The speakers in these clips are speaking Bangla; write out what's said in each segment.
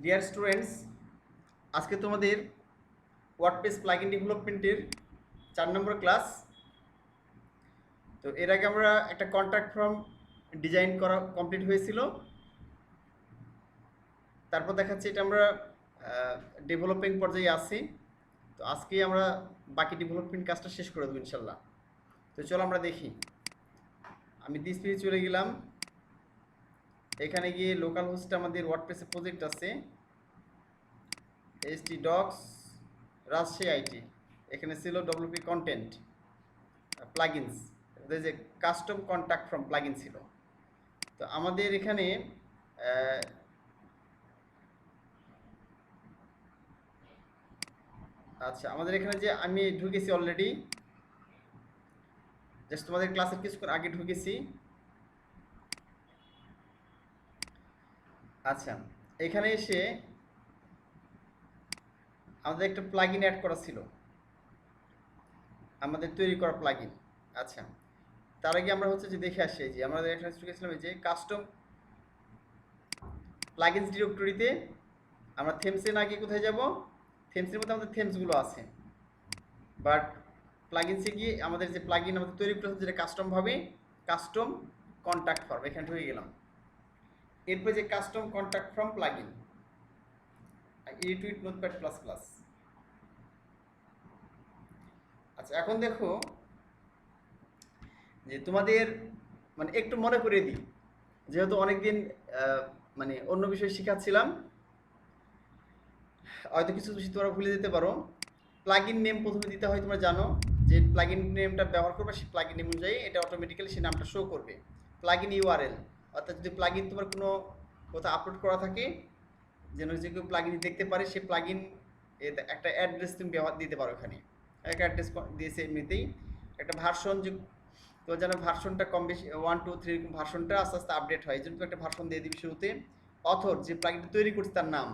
ডিয়ার স্টুডেন্টস, আজকে তোমাদের ওয়ার্ডপ্রেস প্লাগইন ডেভেলপমেন্টের 4 নম্বর ক্লাস। তো এর আগে আমরা একটা কন্ট্যাক্ট ফর্ম ডিজাইন করা কমপ্লিট হয়েছিল। তারপর দেখাচ্ছি এটা আমরা ডেভেলপিং পর্যায়ে আছি। তো আজকেই আমরা বাকি ডেভেলপমেন্ট কাজটা শেষ করে দেবো ইনশাল্লাহ। তো চলো আমরা দেখি। আমি দিস পেজে চলে গেলাম। এখানে গিয়ে লোকাল হোস্টে আমাদের ওয়ার্ডপ্রেসে প্রজেক্ট আছে HT ডক্স রাজশাহী আইটি। এখানে ছিল ডব্লিউপি কন্টেন্ট প্লাগইনস, যে কাস্টম কন্ট্যাক্ট ফ্রম প্লাগইন ছিল। তো আমাদের এখানে আচ্ছা, আমাদের এখানে যে আমি ঢুকেছি অলরেডি, জাস্ট তোমাদের ক্লাসের কিছুক্ষণ আগে ঢুকেছি। আচ্ছা, এখানে এসে আমাদের একটা প্লাগইন অ্যাড করা ছিল, আমাদের তৈরি করা প্লাগইন। আচ্ছা, তার আগে আমরা হচ্ছে যে দেখে আসি যে আমাদের এখানে ঢুকেছিলাম এই যে কাস্টম প্লাগইনস ডিরেক্টরিতে। আমরা থেমসে না গিয়ে কোথায় যাব? থেমসের মধ্যে আমাদের থেমসগুলো আছে, বাট প্লাগইনসে গিয়ে আমাদের যে প্লাগইন আমাদের তৈরি করতে যেটা কাস্টমভাবে কাস্টম কন্ট্যাক্ট ফর্ম, এখানে ঢুকে গেলাম। এরপরে যে custom contact form plugin edit notepad plus plus. আচ্ছা, এখন দেখো যে তোমাদের মানে একটু মনে করে দিই, যেহেতু অনেকদিন মানে অন্য বিষয় শেখাচ্ছিলাম, হয়তো কিছু কিছু তোমরা ভুলে যেতে পারো। প্লাগইন নেম প্রথমে দিতে হয়, তোমরা জানো যে প্লাগইন নেমটা ব্যবহার করবে, সেই প্লাগইন নেম অনুযায়ী এটা অটোমেটিক্যালি সেই নামটা শো করবে। প্লাগইন ইউআরএল, অর্থাৎ যদি প্লাগইন তোমার কোনো কোথাও আপলোড করা থাকে, যেন যে কেউ প্লাগইন দেখতে পারে, সেই প্লাগইন একটা অ্যাড্রেস তুমি ব্যবহার দিতে পারো। এখানে একটা অ্যাড্রেস দিয়েছে এমনিতেই, একটা ভার্সন, যে তো যেন ভার্সনটা কম বেশি 1 2 3 এরকম ভার্সনটা আস্তে আস্তে আপডেট হয়, এই জন্য একটা ভার্সন দিয়ে দিবি শুরুতে। অথর, যে প্লাগইনটা তৈরি করছে তার নাম,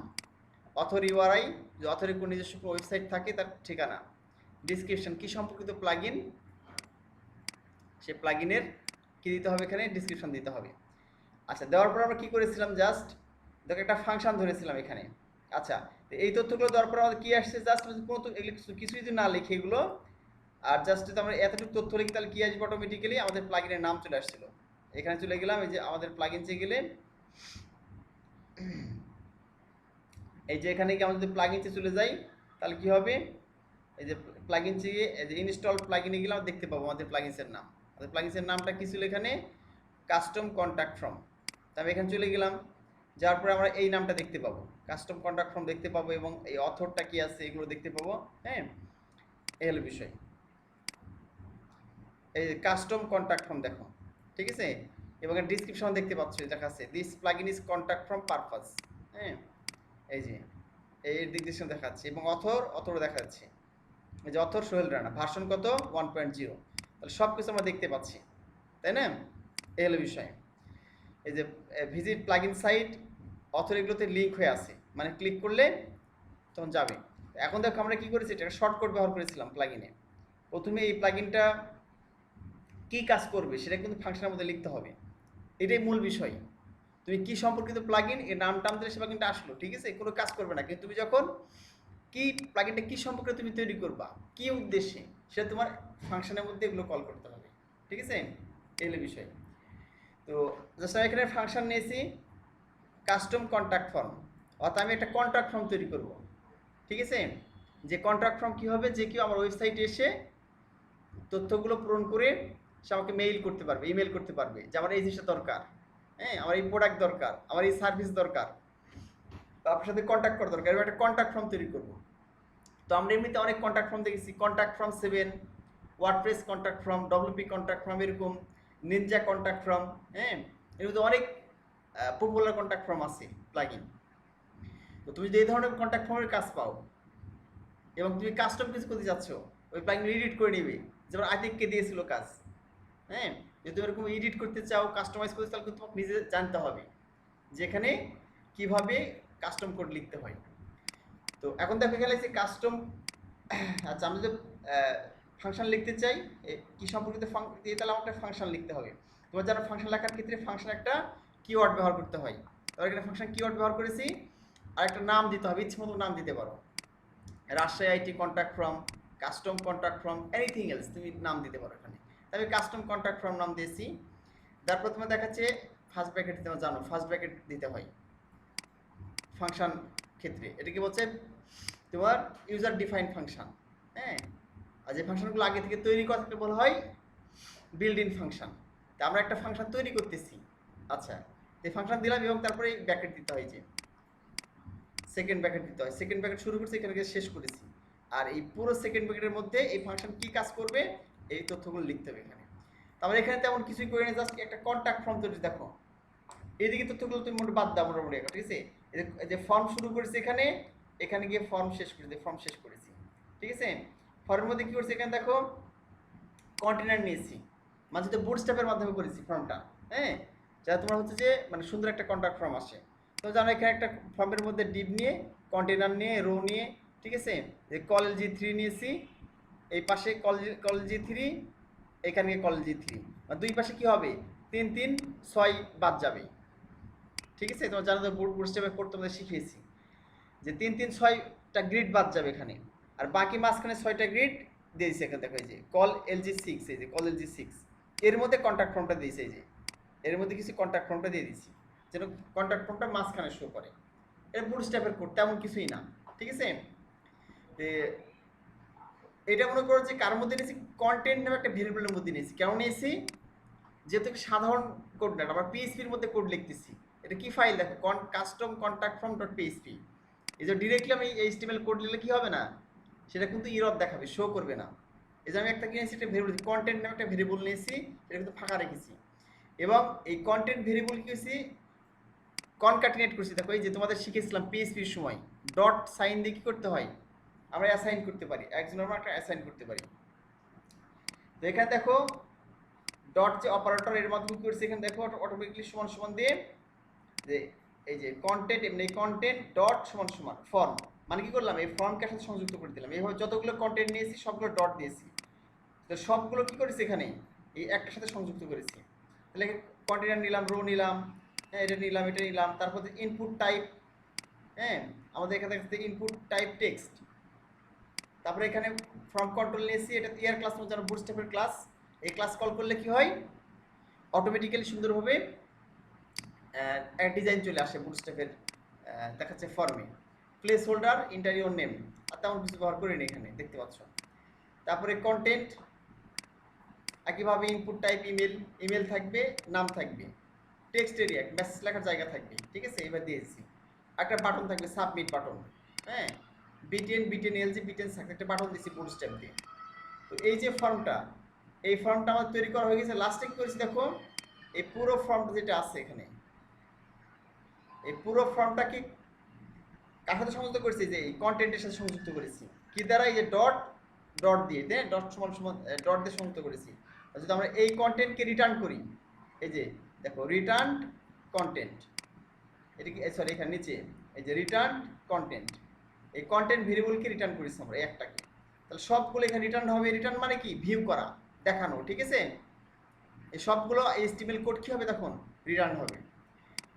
অথর ইউআরআই, যে অথরের কোনো নিজস্ব ওয়েবসাইট থাকে তার ঠিকানা। ডিসক্রিপশন, কি সম্পর্কিত প্লাগইন, সে প্লাগইনের কি দিতে হবে, এখানে ডিসক্রিপশন দিতে হবে। আচ্ছা, দেওয়ার পর আমরা কি করেছিলাম, জাস্ট দেখো একটা ফাংশন ধরেছিলাম এখানে। আচ্ছা, তো এই তথ্যগুলো দেওয়ার পর আমাদের কি আসছে, জাস্ট কোনো কিছু যদি না লিখে এগুলো, আর জাস্ট যদি আমরা এতটুকু তথ্য লিখি তাহলে কি আসবে, অটোমেটিক্যালি আমাদের প্লাগইনের নাম চলে আসছিল। এখানে চলে গেলাম, এই যে আমাদের প্লাগইন চেয়ে গেলে এই যে এখানে কি আমরা যদি প্লাগইনসে চলে যাই তাহলে কি হবে, এই যে প্লাগইনসে গিয়ে এই যে ইনস্টল প্লাগইনে গেলে আমরা দেখতে পাবো আমাদের প্লাগইনসের নাম। আমাদের প্লাগইনসের নামটা কি ছিল এখানে, কাস্টম কন্ট্যাক্ট ফর্ম। তবে এখানে চলে গেলাম, যার পরে আমরা এই নামটা দেখতে পাবো, কাস্টম কন্ট্যাক্ট ফর্ম দেখতে পাবো, এবং এই অথরটা কি আছে এগুলো দেখতে পাবো। হ্যাঁ, এই হলো বিষয়। এই কাস্টম কন্ট্যাক্ট ফর্ম দেখো, ঠিক আছে, এবং এর ডিসক্রিপশন দেখতে পাচ্ছ, দেখা আছে this plugin is contact form purpose. হ্যাঁ, এই যে এর ডিসক্রিপশন দেখাচ্ছে, এবং অথরও দেখাচ্ছে। এই যে অথর সোহেল রানা, ভার্সন কত 1.0। তাহলে সব কিছু আমরা দেখতে পাচ্ছি, তাই না? এই হলো বিষয়। এই যে ভিজিট প্লাগইন সাইট, অথর এগুলোতে লিঙ্ক হয়ে আছে, মানে ক্লিক করলে তখন যাবে। এখন দেখো আমরা কি করেছি, এটা শর্টকাট ব্যবহার করেছিলাম প্লাগইনে। প্রথমে এই প্লাগইনটা কি কাজ করবে সেটা কিন্তু ফাংশনের মধ্যে লিখতে হবে, এটাই মূল বিষয়। তুমি কি সম্পর্কিত প্লাগইন, এর নাম টাম দিলে সে প্লাগইনটা আসলো, ঠিক আছে, কোনো কাজ করবে না। কিন্তু তুমি যখন কি প্লাগইনটা কি সম্পর্কে তুমি তৈরি করবা, কি উদ্দেশ্যে, সেটা তোমার ফাংশনের মধ্যে এগুলো কল করতে হবে, ঠিক আছে, এই হলো বিষয়। তো জাস্ট আমি এখানে ফাংশন নিয়েছি কাস্টম কন্ট্যাক্ট ফর্ম, অর্থাৎ আমি একটা কন্ট্যাক্ট ফর্ম তৈরি করব, ঠিক আছে। যে কন্ট্যাক্ট ফর্ম কী হবে, যে কেউ আমার ওয়েবসাইটে এসে তথ্যগুলো পূরণ করে সে আমাকে মেইল করতে পারবে, ইমেল করতে পারবে যে আমার এই জিনিসটা দরকার, হ্যাঁ, আমার এই প্রোডাক্ট দরকার, আমার এই সার্ভিস দরকার, তো আপনার সাথে কন্ট্যাক্ট করা দরকার, এবার একটা কন্ট্যাক্ট ফর্ম তৈরি করব। তো আমরা এমনিতে অনেক কন্ট্যাক্ট ফর্ম দেখেছি, contact form 7, WordPress contact form, WP contact form, এরকম নিনজা কন্ট্যাক্ট ফর্ম। হ্যাঁ, এর মধ্যে অনেক পপুলার কন্ট্যাক্ট ফর্ম আছে প্লাগইন। তো তুমি যদি এই ধরনের কন্ট্যাক্ট ফর্মের কাজ পাও এবং তুমি কাস্টম কিছু করতে যাচ্ছ, ওই প্লাগইন এডিট করে নেবে, যেমন আতিককে দিয়েছিল কাজ। হ্যাঁ, যদি তুমি এরকম এডিট করতে চাও, কাস্টমাইজ করতে চাও, কিন্তু তোমাকে নিজে জানতে হবে যেখানে কিভাবে কাস্টম কোড লিখতে হয়। তো এখন দেখো এখানে যে কাস্টম, আচ্ছা আমি যদি ফাংশন লিখতে চাই, কি সম্পর্কিত তাহলে আমার একটা ফাংশন লিখতে হবে। তোমার যারা ফাংশন লেখার ক্ষেত্রে ফাংশন একটা কিওয়ার্ড ব্যবহার করতে হয়, তাহলে এখানে ফাংশন কিওয়ার্ড ব্যবহার করেছি আর একটা নাম দিতে হবে, ইচ্ছে মতো নাম দিতে পারো, Rajshahi IT contact from, custom contact from, anything else তুমি নাম দিতে পারো এখানে। তবে কাস্টম কন্ট্যাক্ট ফ্রম নাম দিয়েছি। তারপর তোমার দেখাচ্ছে ফার্স্ট ব্র্যাকেট, তোমার জানো ফার্স্ট ব্র্যাকেট দিতে হয় ফাংশন ক্ষেত্রে। এটা কি বলছে তোমার ইউজার ডিফাইন ফাংশন। হ্যাঁ, আর যে ফাংশনগুলো আগে থেকে তৈরি করা থাকলে বলা হয় বিল্ড ইন ফাংশন। তা আমরা একটা ফাংশন তৈরি করতেছি, আচ্ছা, এই ফাংশন দিলাম এবং তারপরে ব্র্যাকেট দিতে হয়, যে সেকেন্ড ব্র্যাকেট দিতে হয়। সেকেন্ড ব্র্যাকেট শুরু করছি, এখানে শেষ করেছি। আর এই পুরো সেকেন্ড ব্র্যাকেটের মধ্যে এই ফাংশন কি কাজ করবে এই তথ্যগুলো লিখতে হবে এখানে। তারপরে এখানে তেমন কিছুই করে না, জাস্ট একটা কন্ট্যাক্ট ফর্ম তৈরি। দেখো এইদিকে তথ্যগুলো তুমি মোটামুটি বাদ দাও মোটামুটি, ঠিক আছে। এই যে ফর্ম শুরু করেছি এখানে, এখানে গিয়ে ফর্ম শেষ করেছি, ফর্ম শেষ করেছি, ঠিক আছে। ফর্মের মধ্যে কি করছি এখানে দেখো কন্টেনার নিয়েছি, মাঝে তো বুটস্ট্র্যাপের মাধ্যমে করেছি ফর্মটা। হ্যাঁ, যা তোমার হচ্ছে যে মানে সুন্দর একটা কন্ট্যাক্ট ফর্ম আসে। তো জানো এখানে একটা ফর্মের মধ্যে ডিপ নিয়ে, কন্টেনার নিয়ে, রো নিয়ে, ঠিক আছে। যে কলেজ জি3 নিয়েছি, এই পাশে কলেজ জি3, এখানে কলেজ জি3, আর দুই পাশে কি হবে 3 3 6 বাদ যাবে, ঠিক আছে। তোমার জানো তো বুটস্ট্র্যাপে কোড তোমাদের শিখিয়েছি যে 3 3 6টা গ্রিড বাদ যাবে এখানে, আর বাকি মাঝখানে 6টা গ্রিড দিয়েছি এখানে। দেখো এই যে কল LG6, এই যে কল LG6 এর মধ্যে কন্ট্যাক্ট ফর্মটা দিয়েছে, এই যে এর মধ্যে কিছু কন্ট্যাক্ট ফর্মটা দিয়ে দিচ্ছি যেন কন্ট্যাক্ট ফর্মটা মাঝখানে শো করে। এটা বুটস্ট্র্যাপের কোড, তেমন কিছুই না, ঠিক আছে। এটা মনে করো যে কার মধ্যে নিয়েছি, কন্টেন্ট নামে একটা ভেরিয়েবলের মধ্যে নিয়েছি। কেন নিয়েছি, যেহেতু সাধারণ কোড না, আমরা পিএইচপির মধ্যে কোড লিখতেছি। এটা কি ফাইল দেখো, custom contact form dot PHP. এই যে ডিরেক্টলি আমি এইচটিএমএল কোড লিখলে কি হবে না, সেটা কিন্তু ইরর দেখাবে, শো করবে না। এই যে আমি একটা কি নিয়েছি, একটা ভেরিয়েবল কন্টেন্ট নামে একটা ভেরিয়েবল নিয়েছি, এটা কিন্তু ফাঁকা রেখেছি। এবং এই কন্টেন্ট ভেরিয়েবল কি হয়েছি কনক্যাটিনেট করছি। দেখো এই যে তোমাদের শিখেছিলাম পিএইচপির সময় ডট সাইন দিয়ে কি করতে হয়, আমরা অ্যাসাইন করতে পারি, একজনের আমরা একটা অ্যাসাইন করতে পারি। তো এখানে দেখো ডট যে অপারেটর এর মাধ্যমে কি করছে, এখানে দেখো অটোমেটিক্যালি সমান সমান দিয়ে যে এই যে কন্টেন্ট, এমনি কন্টেন্ট ডট সমান সমান ফর্ম, মানে কি করলাম এই ফর্মকে সাথে সংযুক্ত করে দিলাম। এইভাবে যতগুলো কন্টেন্ট নিয়েছি সবগুলো ডট দিয়েছি, তো সবগুলো কি করেছি এখানে এই একটার সাথে সংযুক্ত করেছি। তাহলে কন্টেনার নিলাম, রো নিলাম, হ্যাঁ এটা নিলাম, এটা নিলাম। তারপর ইনপুট টাইপ, হ্যাঁ আমাদের এখানে থেকে ইনপুট টাইপ টেক্সট। তারপরে এখানে ফর্ম কন্ট্রোল নিয়েছি, এটা ইয়ার ক্লাস মধ্যে যেন বুটস্ট্র্যাপের ক্লাস। এই ক্লাস কল করলে কি হয় অটোমেটিক্যালি সুন্দরভাবে ডিজাইন চলে আসে বুটস্ট্র্যাপের, দেখাচ্ছে ফর্মে প্লেস হোল্ডার ইন্টারিয়র নেম, আর তেমন কিছু ব্যবহার করিনি এখানে, দেখতে পাচ্ছ। তারপরে কন্টেন্ট একইভাবে ইনপুট টাইপ ইমেল থাকবে, নাম থাকবে, টেক্সট এরিয়া মেসেজ লেখার জায়গা থাকবে, ঠিক আছে। এবার দিয়েছি একটা বাটন থাকবে সাবমিট বাটন, হ্যাঁ বিটেন এলজি বিটেন একটা বাটন দিয়েছি বুটস্ট্র্যাপ দিয়ে। তো এই যে ফর্মটা, এই ফর্মটা আমার তৈরি করা হয়ে গেছে। লাস্টে কি করেছি দেখো এই পুরো ফর্মটা যেটা আছে এখানে, এই পুরো ফর্মটাকে কার সাথে সংযুক্ত করেছি, যে এই কন্টেন্টের সাথে সংযুক্ত করেছি কি দ্বারা, এই যে ডট ডট দিয়ে, ডট সমান সমান ডট দিয়ে সংযুক্ত করেছি। যদি আমরা এই কন্টেন্টকে রিটার্ন করি, এই যে দেখো রিটার্ন কন্টেন্ট, এটা কি সরি এখানে নিচে এই যে রিটার্ন কন্টেন্ট, এই কন্টেন্ট ভেরিয়েবলকে রিটার্ন করেছি আমরা একটাকে। তাহলে সবগুলো এখানে রিটার্ন হবে। রিটার্ন মানে কি ভিউ করা, দেখানো, ঠিক আছে। এই সবগুলো এইচটিএমএল কোড কি হবে তখন রিটার্ন হবে।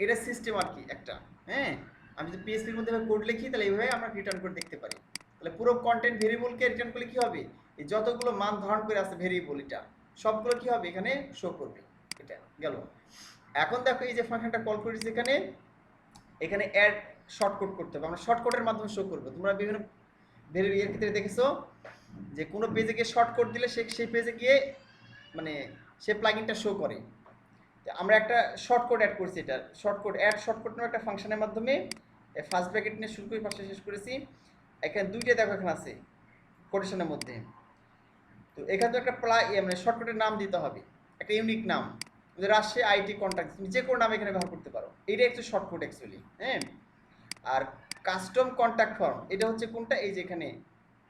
এটা সিস্টেম আর কি একটা। হ্যাঁ, আমি যদি পিএইচপির মধ্যে কোড লিখি তাহলে এইভাবে আমরা রিটার্ন করে দেখতে পারি। তাহলে পুরো কন্টেন্ট ভেরিয়েবলকে রিটার্ন করলে কি হবে, এই যতগুলো মান ধারণ করে আছে ভেরিয়েবল এটা সবগুলো কি হবে এখানে শো করবে। এটা গেল। এখন দেখো এই যে ফাংশনটা কল করেছি এখানে, এখানে অ্যাড শর্টকাট করতে হবে, আমরা শর্টকাটের মাধ্যমে শো করবো। তোমরা বিভিন্ন ভেরিয়েবলের ক্ষেত্রে দেখেছো যে কোনো পেজে গিয়ে শর্টকাট দিলে সেই পেজে গিয়ে মানে সে প্লাগইনটা শো করে। আমরা একটা শর্টকাট অ্যাড করছি, এটা শর্টকাট নামে একটা ফাংশনের মাধ্যমে ফার্স্ট ব্র্যাকেট নিয়ে শুরু করে পাশে শেষ করেছি। এখানে দুইটা দেখো এখানে আছে কোটেশনের মধ্যে। তো এখানে তো একটা মানে শর্টকাটের নাম দিতে হবে, একটা ইউনিক নাম, রাজশাহী আইটি কন্ট্যাক্ট, তুমি যে কোনো নাম এখানে ব্যবহার করতে পারো। এটা একটু শর্টকাট অ্যাকচুয়ালি। হ্যাঁ, আর কাস্টম কন্ট্যাক্ট ফর্ম এটা হচ্ছে কোনটা, এই যে এখানে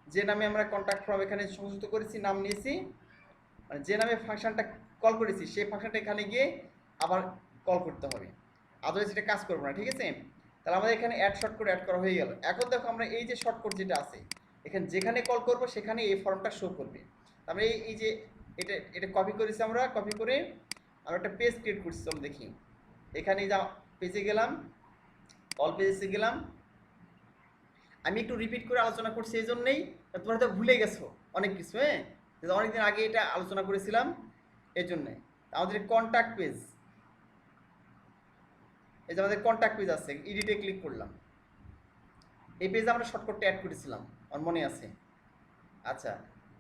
যে নামে আমরা কন্ট্যাক্ট ফর্ম এখানে সংযুক্ত করেছি, নাম নিয়েছি, মানে যে নামে ফাংশনটা কল করেছি সেই ফাংশনটা এখানে গিয়ে আবার কল করতে হবে, আদারওয়াইজ এটা কাজ করবো না, ঠিক আছে। তাহলে আমাদের এখানে অ্যাড শর্টকাট অ্যাড করা হয়ে গেল। এখন দেখো আমরা এই যে শর্টকাট যেটা আছে এখানে যেখানে কল করব সেখানে এই ফর্মটা শো করবে। আমরা এই যে এটা কপি করেছি, আমরা কপি করে আমরা একটা পেজ ক্রিয়েট করছি। চলো দেখি, এখানে যা পেজে গেলাম, অল পেজে গেলাম, আমি একটু রিপিট করে আলোচনা করছি এই জন্যেই, তোমরা তো ভুলে গেছো অনেক কিছু, হ্যাঁ, অনেকদিন আগে এটা আলোচনা করেছিলাম এই জন্যে। আমাদের কন্ট্যাক্ট পেজ, এই যে আমাদের কন্ট্যাক্ট পেজ আছে, এডিটে ক্লিক করলাম, এই পেজে আমরা শর্টকাটটা অ্যাড করেছিলাম, আমার মনে আছে। আচ্ছা,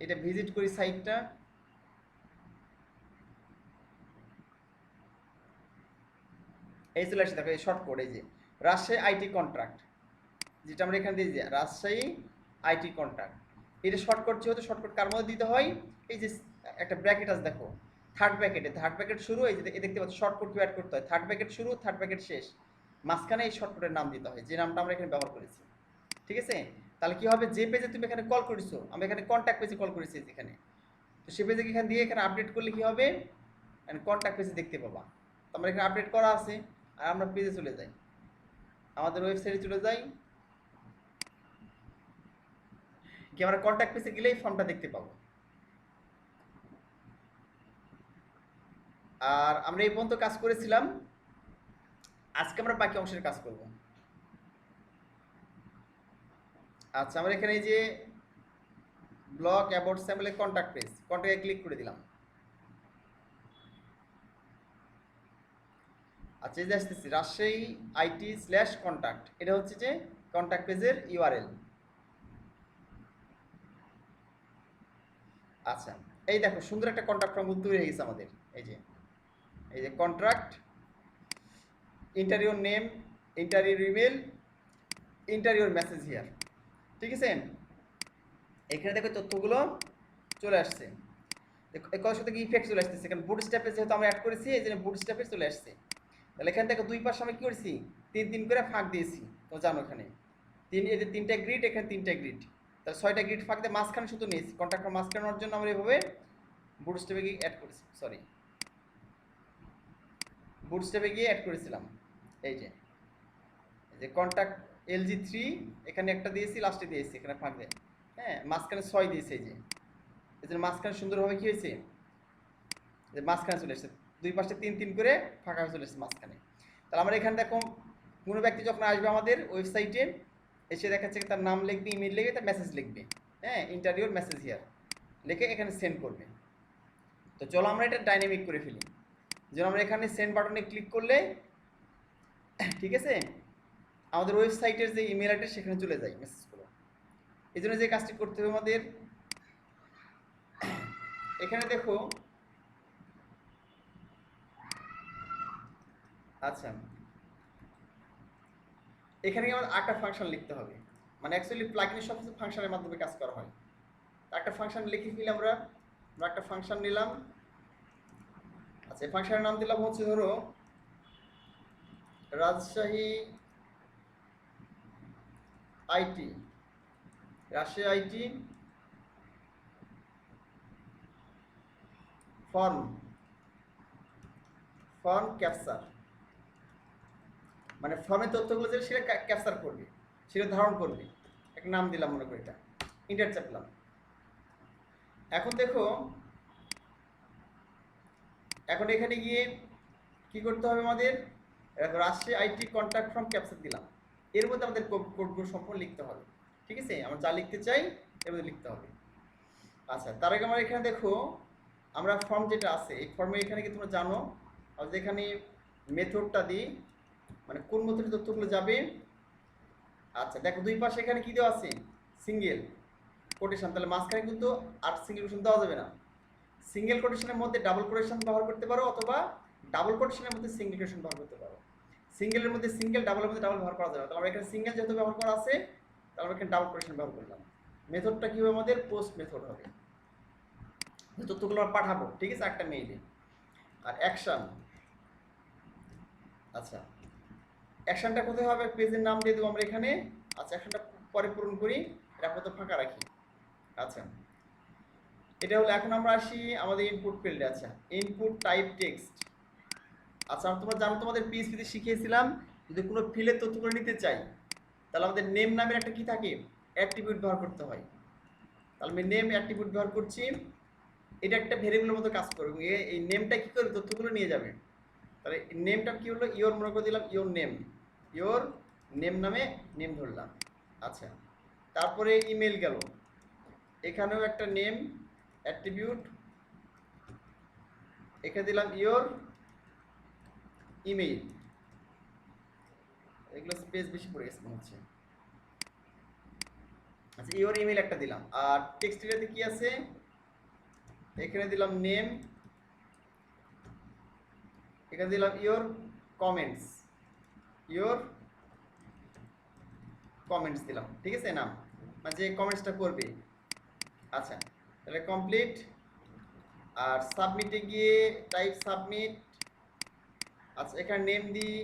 এটা ভিজিট করি সাইটটা। এই চলে আসছে, দেখো এই শর্টকাট, এই যে রাজশাহী আইটি কন্ট্রাক্ট, যেটা আমরা এখানে দিয়ে রাজশাহী আইটি কন্ট্রাক্ট। এটা শর্টকাট যেহেতু, শর্টকাট কার মধ্যে দিতে হয়, এই যে একটা ব্র্যাকেট আছে দেখো, থার্ড ব্র্যাকেট শুরু, এই যে দেখতে পাচ্ছ শর্টকাট কি অ্যাড করতে হয়, থার্ড ব্র্যাকেট শুরু, থার্ড ব্র্যাকেট শেষ, মাঝখানে এই শর্টকাটের নাম দিতে হয়, যে নামটা আমরা এখানে ব্যবহার করেছি। ঠিক আছে, তাহলে কি হবে, যে পেজে তুমি এখানে কল করেছো, আমরা এখানে কন্ট্যাক্ট পেজে কল করেছি এখানে, তো সে পেজে এখানে দিয়ে এখানে আপডেট করলে কি হবে, কন্ট্যাক্ট পেজে দেখতে পাবা। তো আমরা এখানে আপডেট করা আছে, আর আমরা পেজে চলে যাই, আমাদের ওয়েবসাইটে চলে যাই, কি আমরা কন্ট্যাক্ট পেজে গেলেই ফর্মটা দেখতে পাবো। আর আমরা এই পর্যন্ত কাজ করেছিলাম, আজকে আমরা বাকি অংশের কাজ করব। আচ্ছা, আমরা এখানে এই যে block about sample contact page, কন্ট্যাক্টে ক্লিক করে দিলাম। আচ্ছা, এই যে আসতেছি রাজশাহী IT/কন্ট্যাক্ট, এটা হচ্ছে যে কন্ট্যাক্ট পেজের ইউআরএল। আচ্ছা, এই দেখো সুন্দর একটা কন্ট্যাক্ট ফর্ম তৈরি হয়ে গেছে আমাদের। এই যে contract, interior name, interior email, interior message here. ঠিক আছে, এখানে দেখো তথ্যগুলো চলে আসছে, কত সাথে ইফেক্ট চলে আসতেছে, কারণ বুটস্ট্র্যাপে যেহেতু আমরা অ্যাড করেছি, এই জন্য বুটস্ট্র্যাপে চলে আসছে। তাহলে এখানে দেখো দুই পাশে আমি কি করেছি, তিন করে ফাঁক দিয়েছি, তো জানো এখানে এই যে 3টা গ্রিড, এখানে 3টা গ্রিড, তাহলে 6টা গ্রিড ফাঁক দিয়ে মাঝখানে শুধু নিয়েছি, কন্ট্রাক্টর মাঝখানে নেওয়ার জন্য আমরা এভাবে বুটস্ট্র্যাপে গিয়ে অ্যাড করেছি, বুটস্ট্র্যাপে গিয়ে অ্যাড করেছিলাম। এই যে কন্ট্যাক্ট LG3 এখানে একটা দিয়েছি, লাস্টে দিয়েছি এখানে ফাঁক দেয়, হ্যাঁ, মাঝখানে 6 দিয়েছি, এই জন্য মাঝখানে সুন্দরভাবে কি হয়েছে, যে মাঝখানে চলে এসেছে, দুই পাশে 3 করে ফাঁকা হয়ে চলে এসেছে মাঝখানে। তাহলে আমরা এখানে দেখো, কোনো ব্যক্তি যখন আসবে আমাদের ওয়েবসাইটে, এসে দেখাচ্ছে তার নাম লিখবে, ইমেল লিখবে, তার মেসেজ লিখবে, হ্যাঁ, ইন্টারিয়র মেসেজ হিয়ার লিখে এখানে সেন্ড করবে। তো চলো আমরা এটা ডাইনামিক করে ফেলি, যেন আমরা এখানে সেন্ড বাটনে ক্লিক করলে, ঠিক আছে, আমাদের ওয়েবসাইটের যে ইমেল অ্যাড্রেস সেখানে চলে যায় মেসেজগুলো। এই জন্য যে কাজটি করতে হবে আমাদের, এখানে দেখো, আচ্ছা, এখানে আমাদের একটা ফাংশন লিখতে হবে, মানে অ্যাকচুয়ালি প্লাগইনের সব কিছু ফাংশনের মাধ্যমে কাজ করা হয়। একটা ফাংশন লিখে ফেলে আমরা একটা ফাংশন নিলাম। আচ্ছা, এই ফাংশনের নাম দিলাম হচ্ছে ধরো রাজশাহী আইটি ফর্ম ক্যাপচার, মানে ফর্মের তথ্যগুলো যে সেটা ক্যাপচার করবে, সেটা ধারণ করবে, একটা নাম দিলাম মনে করি, এটা ইন্টার চাপলাম। এখন দেখো, এখন এখানে গিয়ে কি করতে হবে আমাদের, Rajshahi IT contact form capture দিলাম, এর মধ্যে আমাদের কোডগুলো সম্পূর্ণ লিখতে হবে। ঠিক আছে, আমরা যা লিখতে চাই এর মধ্যে লিখতে হবে। আচ্ছা, তার আগে আমরা এখানে দেখো, আমরা ফর্ম যেটা আছে, এই ফর্মে এখানে কি তোমরা জানো, আর যেখানে মেথডটা দিই, মানে কোন মেথডে তথ্যগুলো যাবে। আচ্ছা, দেখো দুই পাশে এখানে কি দেওয়া আছে, সিঙ্গেল কোটেশন, তাহলে মাঝখানে কিন্তু আর সিঙ্গেল কোটেশন দেওয়া যাবে না। সিঙ্গেল কোটেশনের মধ্যে ডাবল কোটেশন ব্যবহার করতে পারো, অথবা ডাবল কোটেশনের মধ্যে সিঙ্গেল কোটেশন ব্যবহার করতে পারো। সিঙ্গেলের মধ্যে সিঙ্গেল, ডাবলের মধ্যে ডাবল ব্যবহার করা যাবে না। তাহলে আমরা এখানে সিঙ্গেল যেহেতু ব্যবহার করা আছে, তাহলে আমরা এখানে ডাবল কোটেশন ব্যবহার করলাম। মেথডটা কি হবে আমাদের, পোস্ট মেথড হবে, তথ্যগুলো আমরা পাঠাবো, ঠিক আছে, একটা মেইলে। আর অ্যাকশন, আচ্ছা, অ্যাকশনটা কোথায় হবে, পেজের নাম দিয়ে দেবো আমরা এখানে। আচ্ছা, অ্যাকশনটা পরে পূরণ করি, এটা আপাতত ফাঁকা রাখি। আচ্ছা, এটা হলো, এখন আমরা আসি আমাদের ইনপুট ফিল্ডে। আচ্ছা, ইনপুট টাইপ টেক্সট। আচ্ছা, তোমরা জানো তোমাদের পিএইচপিতে শিখিয়েছিলাম, যদি কোনো ফিল্ডের তথ্যগুলো নিতে চাই, তাহলে আমাদের নেম নামের একটা কি থাকে, অ্যাট্রিবিউট ব্যবহার করতে হয়। তাহলে আমি নেম অ্যাট্রিবিউট ব্যবহার করছি, এটা একটা ভেরিয়েবলের মতো কাজ করবে, এই নেমটা কি করে তথ্যগুলো নিয়ে যাবে। তাহলে নেমটা কি হলো, ইওর মনে করে দিলাম, ইওর নেম নামে নেম ধরলাম। আচ্ছা, তারপরে ইমেল গেল, এখানেও একটা নেম অ্যাট্রিবিউট, এখানে দিলাম ইওর ইমেইল, এগুলো স্পেস বেশি পড়ে গেছে মনে হচ্ছে। আচ্ছা ইওর ইমেল একটা দিলাম। আর টেক্সট এরিয়াতে কি আছে, এখানে দিলাম নেম, এখানে দিলাম ইওর কমেন্টস, ইওর কমেন্টস দিলাম, ঠিক আছে নাম, মানে যে কমেন্টসটা করবে। আচ্ছা তাহলে কমপ্লিট। আর সাবমিটে গিয়ে টাইপ সাবমিট। আচ্ছা এখানে নেম দিই,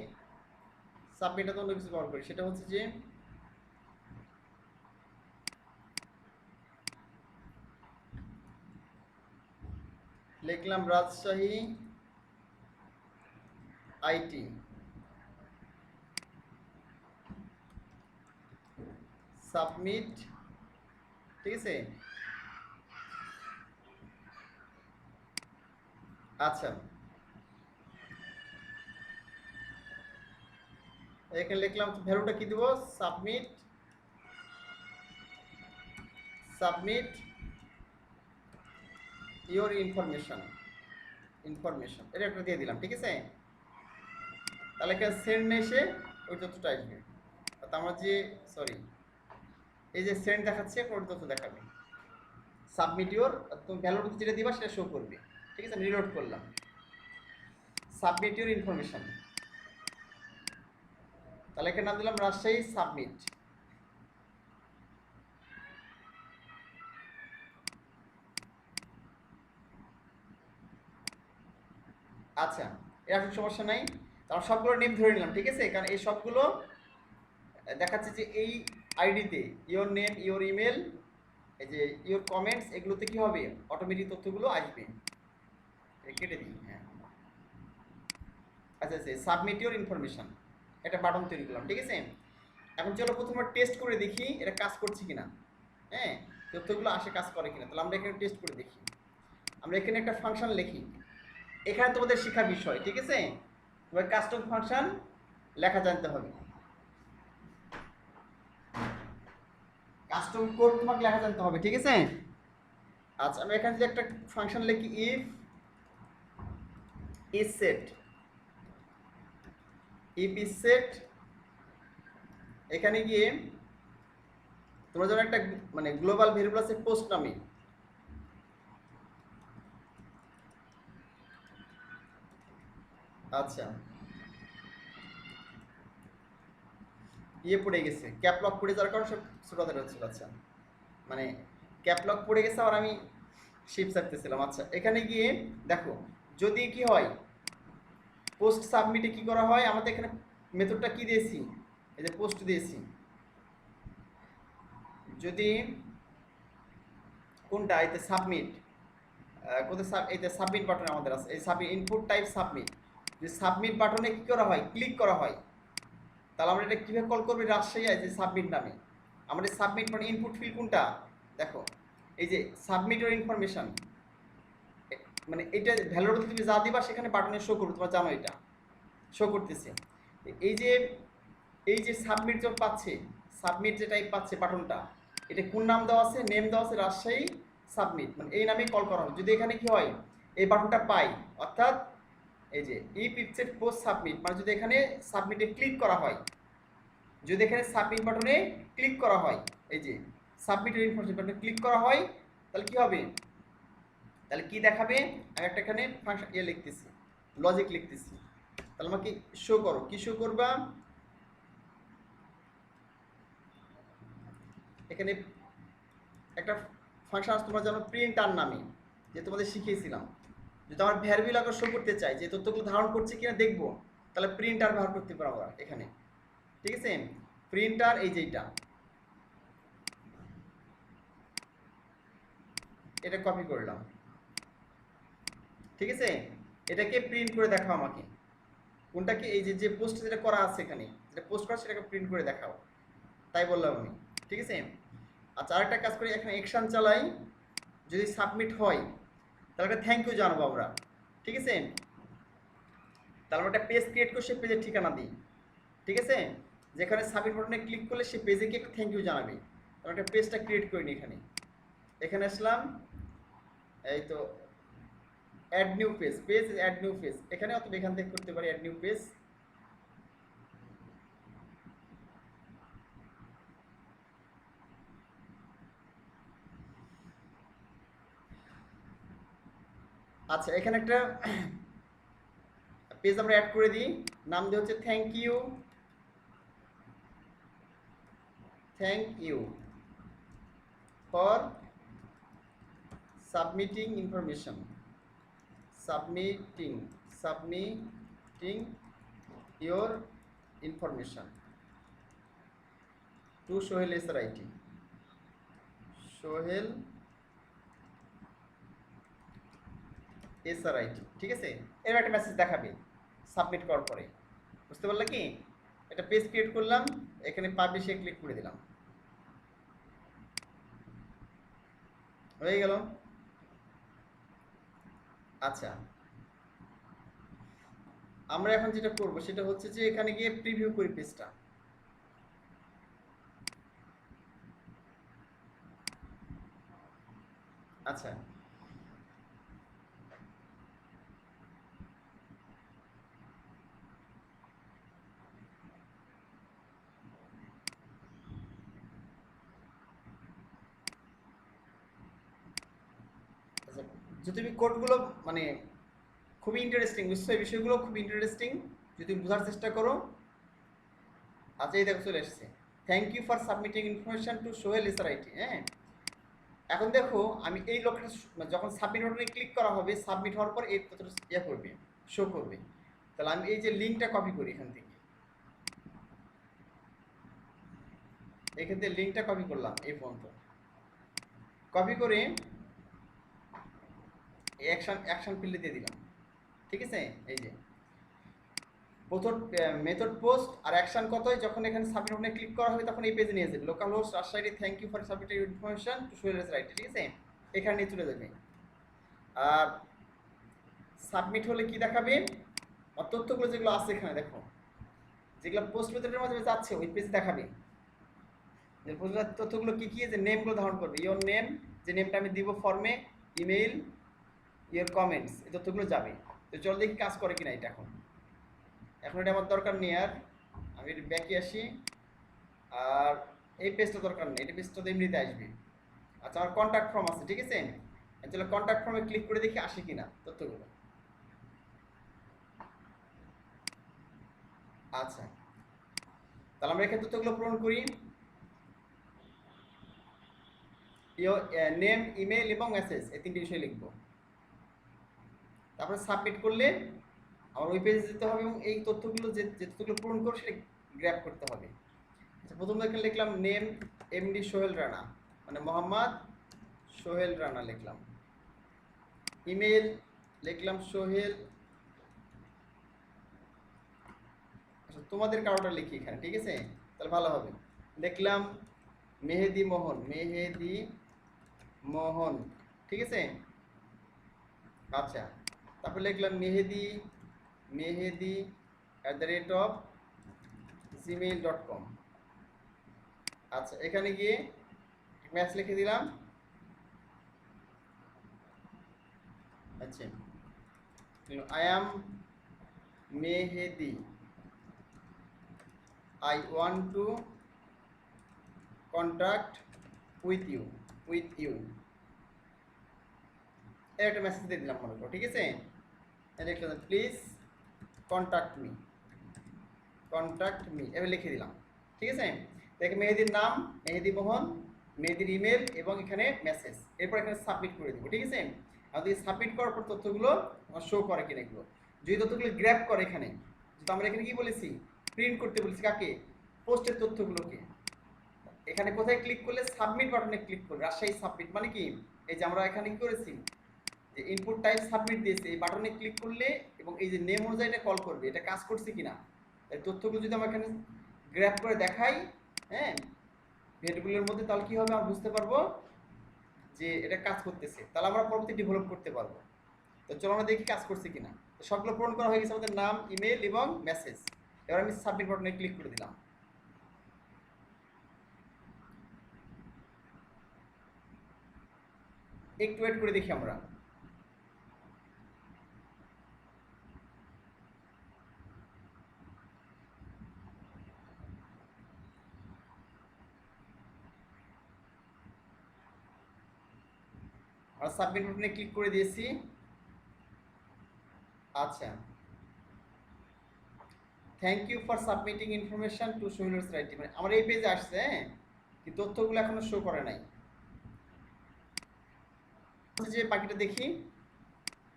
সাবমিটে তো অন্য কিছু ব্যবহার করি, সেটা হচ্ছে যে লিখলাম রাজশাহী আইটি, সাবমিট, ঠিক আছে। আচ্ছা এখানে লিখলাম, ভ্যালুটা কি দিব, submit, submit your information, information এটা একটা দিয়ে দিলাম, ঠিক আছে। তাহলে এখানে সেন্ড এসে ওই তথ্যটা আসবে, আমার যে সরি এই যে সেন্ড দেখাচ্ছে ওর তথ্য দেখাবে, সাবমিট ইওর, তুমি ভ্যালুটা যেটা দিবা সেটা শো করবে, ঠিক আছে। রিলোড করলাম, সাবমিট ইওর ইনফরমেশন, তাহলে এখানে নাম দিলাম রাজশাহী সাবমিট। আচ্ছা এরকম সমস্যা নাই, তাহলে সবগুলো নেম ধরে নিলাম, ঠিক আছে। কারণ এই সবগুলো দেখাচ্ছে যে এই আইডিতে ইওর নেম, ইওর ইমেল, এই যে ইওর কমেন্টস, এগুলোতে কি হবে, অটোমেটিক তথ্যগুলো আসবে। কেটে দিই, হ্যাঁ। আচ্ছা আচ্ছা সাবমিট ইওর ইনফরমেশন, একটা বাটন তৈরি করলাম, ঠিক আছে। এখন চলো প্রথমে টেস্ট করে দেখি এটা কাজ করছে কিনা, হ্যাঁ, তথ্যগুলো আসে কাজ করে কিনা। তাহলে আমরা এখানে টেস্ট করে দেখি। আমরা এখানে একটা ফাংশন লিখি, এখানে তোমাদের শেখার বিষয়, ঠিক আছে। তোমার কাস্টম ফাংশন লেখা জানতে হবে, কাস্টম কোড তোমাকে লেখা জানতে হবে, ঠিক আছে। আচ্ছা আমি এখানে যদি একটা ফাংশন লিখি, if is set, if is set, এখানে গিয়ে তোমরা যেন একটা মানে গ্লোবাল ভেরিয়েবল আছে পোস্ট নামে, আচ্ছা ইয়ে পড়ে গেছে, ক্যাপলক পড়ে যাওয়ার কারণে সব ছোট হাতের হচ্ছিল। আচ্ছা মানে ক্যাপলক পড়ে গেছে আর আমি শিপ চাপতেছিলাম। আচ্ছা এখানে গিয়ে দেখো যদি কি হয়, পোস্ট সাবমিটে কি করা হয়, আমাদের এখানে মেথডটা কি দিয়েছি, এই যে পোস্ট দিয়েছি, যদি কোনটা এতে সাবমিট, কোথায় এই যে সাবমিট বাটন আমাদের আছে, এই সাবমিট ইনপুট টাইপ সাবমিট, যদি সাবমিট বাটনে কি করা হয়, ক্লিক করা হয়, তাহলে আমরা এটা কীভাবে কল করবো, রাজশাহী যে সাবমিট নামে। আমাদের সাবমিট মানে ইনপুট ফিল্ড কোনটা, দেখো এই যে সাবমিট ওর ইনফরমেশন, মানে এটা ভ্যালুটা তুমি যা দিবা সেখানে বাটনে শো করবে, তোমার জানো এটা শো করতেছে। এই যে এই যে সাবমিট যখন পাচ্ছে, সাবমিট যে টাইপ পাচ্ছে বাটনটা, এটা কোন নাম দেওয়া আছে, নেম দেওয়া আছে রাজশাহী সাবমিট, মানে এই নামেই কল করা হয়। যদি এখানে কি হয়, এই বাটনটা পাই, অর্থাৎ এই যে ইফ ইটস পোস্ট সাবমিট, মানে যদি এখানে সাবমিটে ক্লিক করা হয়, যদি এখানে সাবমিট বাটনে ক্লিক করা হয়, এই যে সাবমিটের ইনফরমেশন বাটনে ক্লিক করা হয়, তাহলে কি হবে, তাহলে কি দেখাবে, আমি একটা এখানে ফাংশন ইয়ে লিখতেছি, লজিক লিখতেছি, তাহলে আমাকে শো করো, কি শো করবা, এখানে একটা ফাংশন আছে তোমরা জানো প্রিন্টার নামে, যে তোমাদের শিখিয়েছিলাম। যদি আমার ভ্যারিয়েবল আকার শো করতে চাই যে তথ্যগুলো ধারণ করছে কিনা দেখবো, তাহলে প্রিন্টার ব্যবহার করতে পারবো আমরা এখানে, ঠিক আছে। প্রিন্টার এই যেটা, এটা কপি করলাম, ঠিক আছে। এটাকে প্রিন্ট করে দেখাও আমাকে, কোনটা কি, এই যে যে পোস্ট যেটা করা আছে এখানে, যেটা পোস্ট করা সেটাকে প্রিন্ট করে দেখাও, তাই বললাম আমি, ঠিক আছে। আচ্ছা আরেকটা কাজ করি, এখানে অ্যাকশন চালাই, যদি সাবমিট হয় তাহলে একটা থ্যাংক ইউ জানাবো আমরা, ঠিক আছে। তাহলে আমরা একটা পেজ ক্রিয়েট করে সে পেজের ঠিকানা দিই, ঠিক আছে। যেখানে সাবমিট বাটনে ক্লিক করলে সে পেজে গিয়ে একটা থ্যাংক ইউ জানাবে, একটা পেজটা ক্রিয়েট করিনি এখানে, এখানে আসলাম, এই তো add new page, page add new page, এখানে অথবা এখান থেকে করতে পারি অ্যাড নিউ পেজ। আচ্ছা এখানে একটা পেজ আমরা অ্যাড করে দিই, নাম দিয়ে হচ্ছে thank you for submitting information, submitting your information to Sohel SRIT, Sohel SRIT, ঠিক আছে। এর একটা মেসেজ দেখাবে সাবমিট করার পরে, বুঝতে পারলে কি? একটা পেজ ক্রিয়েট করলাম, এখানে পাবলিশে ক্লিক করে দিলাম, হয়ে গেল। আচ্ছা আমরা এখন যেটা করব সেটা হচ্ছে যে এখানে গিয়ে প্রিভিউ করি পেজটা। আচ্ছা আচ্ছা যদি তুমি কোডগুলো মানে খুবই ইন্টারেস্টিং, বুঝছো? এই বিষয়গুলো খুব ইন্টারেস্টিং, যদি তুমি বোঝার চেষ্টা করো। আচ্ছা এই দেখো চলে এসেছে, thank you for submitting information to Sohel SRIT. হ্যাঁ এখন দেখো আমি এই লোকটা যখন সাবমিট বাটনে ক্লিক করা হবে, সাবমিট হওয়ার পর এই তথ্যটা ইয়ে করবে, শো করবে। তাহলে আমি এই যে লিঙ্কটা কপি করি এখান থেকে, এখান থেকে লিঙ্কটা কপি করলাম এই পর্যন্ত, কপি করে অ্যাকশন ফিল্ডে দিয়ে দিলাম, ঠিক আছে। এই যে মেথড পোস্ট আর অ্যাকশন কত হয়, যখন এখানে সাবমিট বাটনে ক্লিক করা হবে তখন এই পেজে নিয়ে যাবে, local host Rajshahi thank you for submitting information to Sohel SRIT, ঠিক আছে, এখানে নিয়ে চলে যাবে। আর সাবমিট হলে কি দেখাবে, আর তথ্যগুলো যেগুলো আছে এখানে দেখো, যেগুলো পোস্ট মেথডের মাধ্যমে যাচ্ছে ওই পেজ দেখাবে, যে তথ্যগুলো কি কি, যে নেমগুলো ধারণ করবে, ইওর নেম, যে নেমটা আমি দিব ফর্মে, ইমেইল, ইওর কমেন্টস, এই তথ্যগুলো যাবে। তো চল দেখি কাজ করে কিনা এটা। এখন এটা আমার দরকার নেই, আর আমি এটা ব্যাকে আসি, আর এই পেজটা দরকার নেই, এই পেজটা তো এমনিতে আসবে। আচ্ছা আমার কন্ট্যাক্ট ফর্ম আছে, ঠিক আছে, তাহলে কন্ট্যাক্ট ফর্মে ক্লিক করে দেখি আসে কিনা তথ্যগুলো। আচ্ছা তাহলে আমরা এখানে তথ্যগুলো পূরণ করি, নেম, ইমেল এবং মেসেজ, এই তিনটি বিষয় লিখবো। তারপরে সাবমিট করলে আমার ওই পেজে যেতে হবে এবং এই তথ্যগুলো যে তথ্যগুলো পূরণ করবো সেটা গ্র্যাব করতে হবে। আচ্ছা প্রথমে এখানে লিখলাম নেম এমডি সোহেল রানা, মানে মোহাম্মদ সোহেল রানা লিখলাম, ইমেল লিখলাম সোহেল, আচ্ছা তোমাদের কারোটা লিখি এখানে, ঠিক আছে, তাহলে ভালো হবে। লিখলাম মেহেদি মোহন, ঠিক আছে। আচ্ছা তারপর লিখলাম meheদি@gmail.com। আচ্ছা এখানে গিয়ে ম্যাচ লিখে দিলাম। আচ্ছা I am Mehedi, I want to contact with you একটা মেসেজ দিয়ে দিলাম মনে করো, ঠিক আছে। লিখলাম প্লিজ কন্ট্যাক্ট মি এবার লিখে দিলাম, ঠিক আছে। দেখে মেহেদির নাম মেহেদি মোহন, মেহেদির ইমেল এবং এখানে মেসেজ, এরপর এখানে সাবমিট করে দেবো, ঠিক আছে। আর যদি সাবমিট করার পর তথ্যগুলো আমার শো করে কিনা এগুলো, যদি তথ্যগুলো গ্র্যাব করে এখানে, যেটা আমরা এখানে কি বলেছি প্রিন্ট করতে বলেছি, কাকে, পোস্টের তথ্যগুলোকে। এখানে কোথায় ক্লিক করলে, সাবমিট বাটনে ক্লিক করলে, রাজশাহী সাবমিট মানে কি, এই যে আমরা এখানে কি করেছি যে ইনপুট টাইপ সাবমিট দিয়েছে, এই বাটনে ক্লিক করলে এবং এই যে নেম অনুযায়ী এটা কল করবে, এটা কাজ করছে কিনা। এই তথ্যগুলো যদি আমরা এখানে গ্র্যাব করে দেখাই, হ্যাঁ ভেরিয়েবলের মধ্যে, তাহলে কি হবে আমরা বুঝতে পারবো যে এটা কাজ করতেছে, তাহলে আমরা পরবর্তী ডেভেলপ করতে পারবো। তো চলো আমরা দেখি কাজ করছে কিনা। তো সবগুলো পূরণ করা হয়ে গেছে, আমাদের নাম, ইমেল এবং মেসেজ। এবার আমি সাবমিট বাটনে ক্লিক করে দিলাম। একটু ওয়েট করে দেখি আমরা। আর সাবমিট বাটনে ক্লিক করে দিয়েছি। আচ্ছা, thank you for submitting information to Sohinur রাইটি, মানে আমার এই পেজে আসছে, হ্যাঁ, কি তথ্যগুলো এখনো শো করে নাই। যে বাকিটা দেখি,